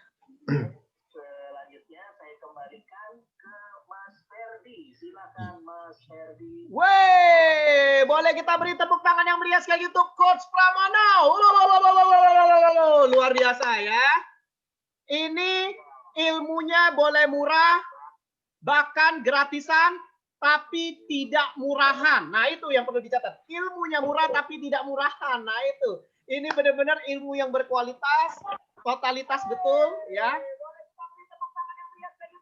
A: Selanjutnya saya kembalikan ke Mas Ferdi. Silakan Mas Ferdi.
C: Wey, boleh kita beri tepuk tangan yang meriah sekali untuk Coach Pramono. Luar biasa ya. Ini ilmunya boleh murah, bahkan gratisan, tapi tidak murahan. Nah, itu yang perlu dicatat. Ilmunya murah tapi tidak murahan. Nah, itu. Ini benar-benar ilmu yang berkualitas, totalitas betul ya.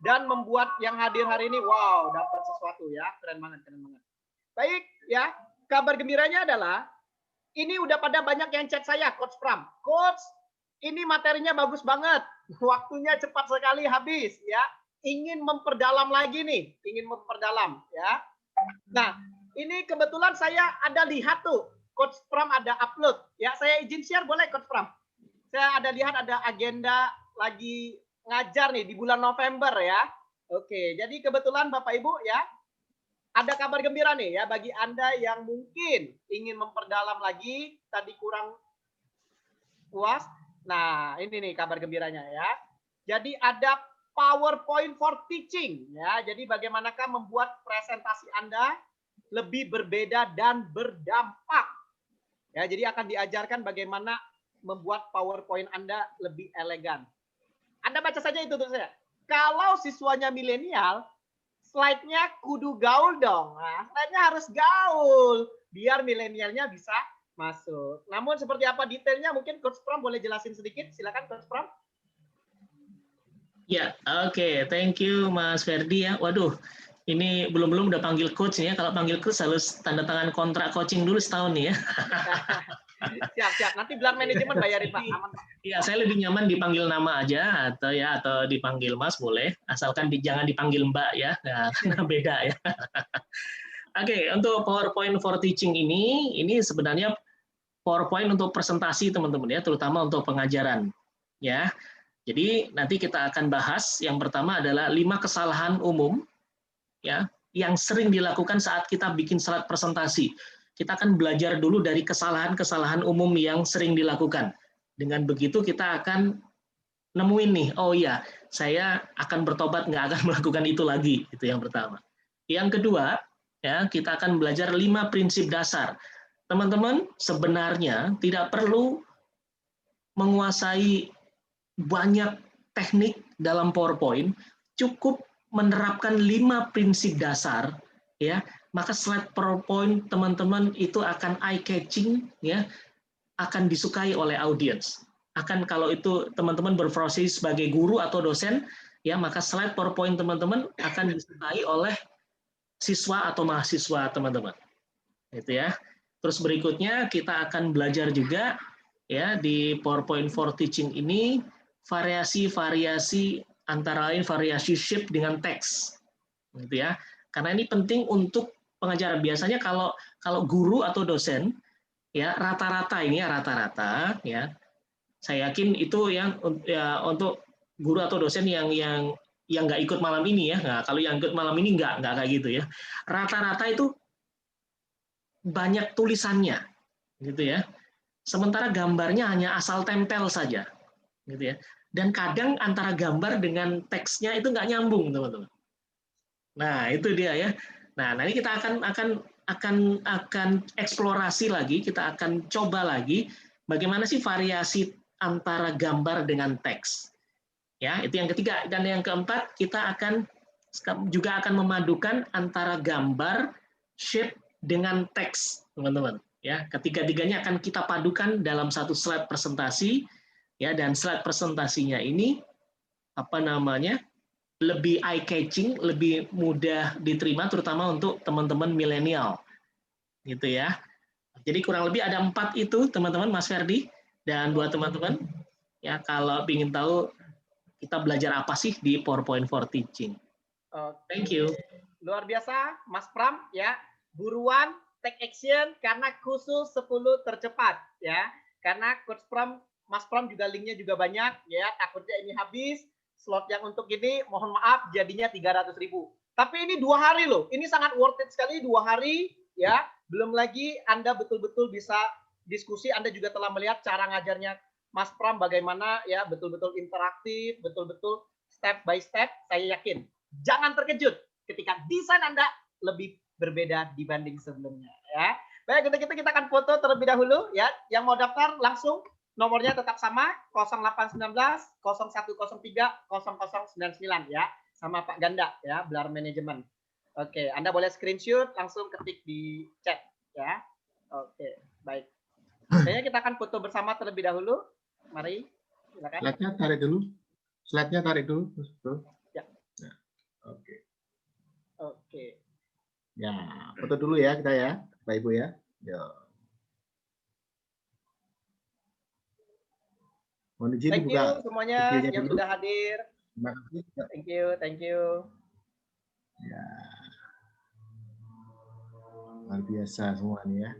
C: Dan membuat yang hadir hari ini wow, dapat sesuatu ya. Keren banget, keren banget. Baik ya. Kabar gembiranya adalah ini udah pada banyak yang chat saya, Coach Pram. Coach, ini materinya bagus banget. Waktunya cepat sekali habis ya. Ingin memperdalam lagi nih, ingin memperdalam ya. Nah, ini kebetulan saya ada lihat tuh, Coach Pram ada upload ya. Saya izin share boleh Coach Pram? Saya ada lihat ada agenda lagi ngajar nih di bulan November ya. Oke, jadi kebetulan Bapak Ibu ya, ada kabar gembira nih ya bagi Anda yang mungkin ingin memperdalam lagi, tadi kurang puas. Nah, ini nih kabar gembiranya ya. Jadi ada PowerPoint for Teaching ya. Jadi bagaimanakah membuat presentasi Anda lebih berbeda dan berdampak. Ya, jadi akan diajarkan bagaimana membuat PowerPoint Anda lebih elegan. Anda baca saja itu tuh saya. Kalau siswanya milenial, slide-nya kudu gaul dong. Nah, slide-nya harus gaul biar milenialnya bisa masuk. Namun seperti apa detailnya mungkin Coach Pram boleh jelasin sedikit. Silakan Coach Pram.
A: Ya, oke. Thank you Mas Ferdi ya. Waduh, ini belum udah panggil coach nih ya. Kalau panggil coach harus tanda tangan kontrak coaching dulu setahun nih ya.
C: Siap. Nanti bilang manajemen bayarin Pak. Aman.
A: Iya, saya lebih nyaman dipanggil nama aja atau dipanggil Mas boleh, asalkan jangan dipanggil Mbak ya. Nah, karena beda ya. Oke, untuk PowerPoint for Teaching ini sebenarnya PowerPoint untuk presentasi teman-teman ya, terutama untuk pengajaran ya. Jadi nanti kita akan bahas yang pertama adalah 5 kesalahan umum ya yang sering dilakukan saat kita bikin slide presentasi. Kita akan belajar dulu dari kesalahan-kesalahan umum yang sering dilakukan. Dengan begitu kita akan nemuin nih, oh iya, saya akan bertobat nggak akan melakukan itu lagi. Itu yang pertama. Yang kedua, ya kita akan belajar 5 prinsip dasar. Teman-teman sebenarnya tidak perlu menguasai banyak teknik dalam PowerPoint, cukup menerapkan 5 prinsip dasar ya, maka slide PowerPoint teman-teman itu akan eye catching ya, akan disukai oleh audiens. Akan kalau itu teman-teman berprofesi sebagai guru atau dosen ya, maka slide PowerPoint teman-teman akan disukai oleh siswa atau mahasiswa teman-teman. Itu ya. Terus berikutnya kita akan belajar juga ya di PowerPoint for Teaching ini variasi-variasi antara lain variasi shape dengan teks, gitu ya. Karena ini penting untuk pengajaran. Biasanya kalau guru atau dosen, ya rata-rata ya. Saya yakin itu yang ya, untuk guru atau dosen yang nggak ikut malam ini ya. Nah, kalau yang ikut malam ini nggak kayak gitu ya. Rata-rata itu banyak tulisannya, gitu ya. Sementara gambarnya hanya asal tempel saja, gitu ya. Dan kadang antara gambar dengan teksnya itu nggak nyambung, teman-teman. Nah, itu dia ya. Nah, nanti kita akan eksplorasi lagi, kita akan coba lagi bagaimana sih variasi antara gambar dengan teks. Ya, itu yang ketiga. Dan yang keempat, kita juga akan memadukan antara gambar, shape dengan teks, teman-teman. Ya, ketiga-tiganya akan kita padukan dalam satu slide presentasi. Ya, dan slide presentasinya ini lebih eye catching, lebih mudah diterima, terutama untuk teman-teman milenial, gitu ya. Jadi kurang lebih ada 4 itu, teman-teman, Mas Ferdi, dan buat teman-teman, ya kalau ingin tahu kita belajar apa sih di PowerPoint for Teaching. Thank you.
C: Luar biasa, Mas Pram, ya. Buruan, take action, karena khusus 10 tercepat, ya. Karena Coach Pram, Mas Pram juga linknya juga banyak, ya. Takutnya ini habis. Slot yang untuk ini, mohon maaf, jadinya 300.000. Tapi ini 2 hari loh. Ini sangat worth it sekali, 2 hari, ya. Belum lagi Anda betul-betul bisa diskusi. Anda juga telah melihat cara ngajarnya Mas Pram bagaimana, ya, betul-betul interaktif, betul-betul step by step. Saya yakin. Jangan terkejut ketika desain Anda lebih berbeda dibanding sebelumnya, ya. Baik, untuk itu kita akan foto terlebih dahulu, ya. Yang mau daftar langsung. Nomornya tetap sama, 0819 0103 0099 ya, sama Pak Ganda ya, Belar Manajemen. Oke, Anda boleh screenshot langsung ketik di chat ya. Oke, baik. Kayaknya kita akan foto bersama terlebih dahulu. Mari, silakan.
B: Slide-nya tarik dulu. Slide-nya tarik dulu.
C: Ya.
B: Nah, oke.
C: Oke.
B: Ya, foto dulu ya kita ya, Bapak Ibu ya. Yo. Mohon izin
C: Thank
B: dibuka
C: you semuanya
B: videonya
C: yang
B: dulu.
C: sudah hadir.
B: Terima kasih.
C: Thank you, thank you.
B: Ya. Luar biasa semua nih ya.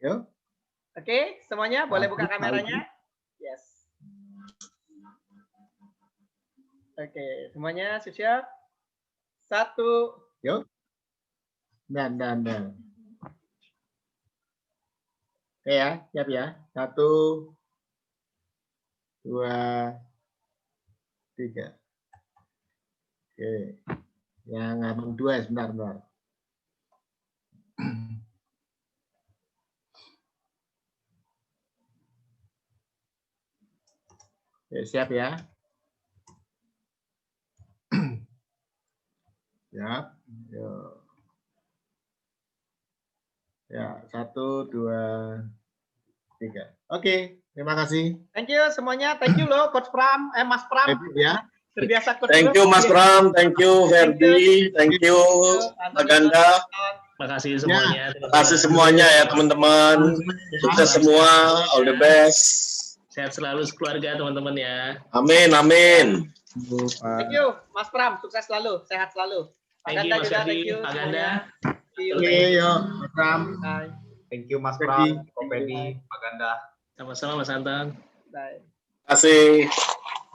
B: Yuk.
C: Oke, semuanya boleh buka kameranya. Yes. Oke, semuanya siap-siap. 1.
B: Yuk. Dan. Oke ya, siap ya. 1, 2, 3. Oke. Yang abang 2 sebentar. Oke, siap ya. Siap. Yuk. Ya, 1, 2, 3. Oke, terima kasih.
C: Thank you semuanya. Thank you loh Coach Pram, Mas Pram.
B: Ya.
C: Terbiasa Coach.
B: Thank you Mas Pram, thank you Ferdi, thank you Pak Ganda.
A: Terima kasih semuanya.
B: Terima kasih semuanya ya teman-teman. Sukses semua, all the best.
A: Sehat selalu sekeluarga teman-teman ya.
B: Amin, amin.
C: Thank you Mas Pram, sukses selalu, sehat selalu. Pak
A: Thank you
C: Ganda
A: Mas
C: juga,
A: Ferdi,
C: thank you
A: Pak
C: semuanya.
A: Ganda.
B: Oke, yuk Mas Pram.
C: Bye.
F: Thank you Mas Pram, Ko Pedi, Pak Ganda.
A: Sama-sama Mas Anton.
C: Bye.
B: Terima kasih.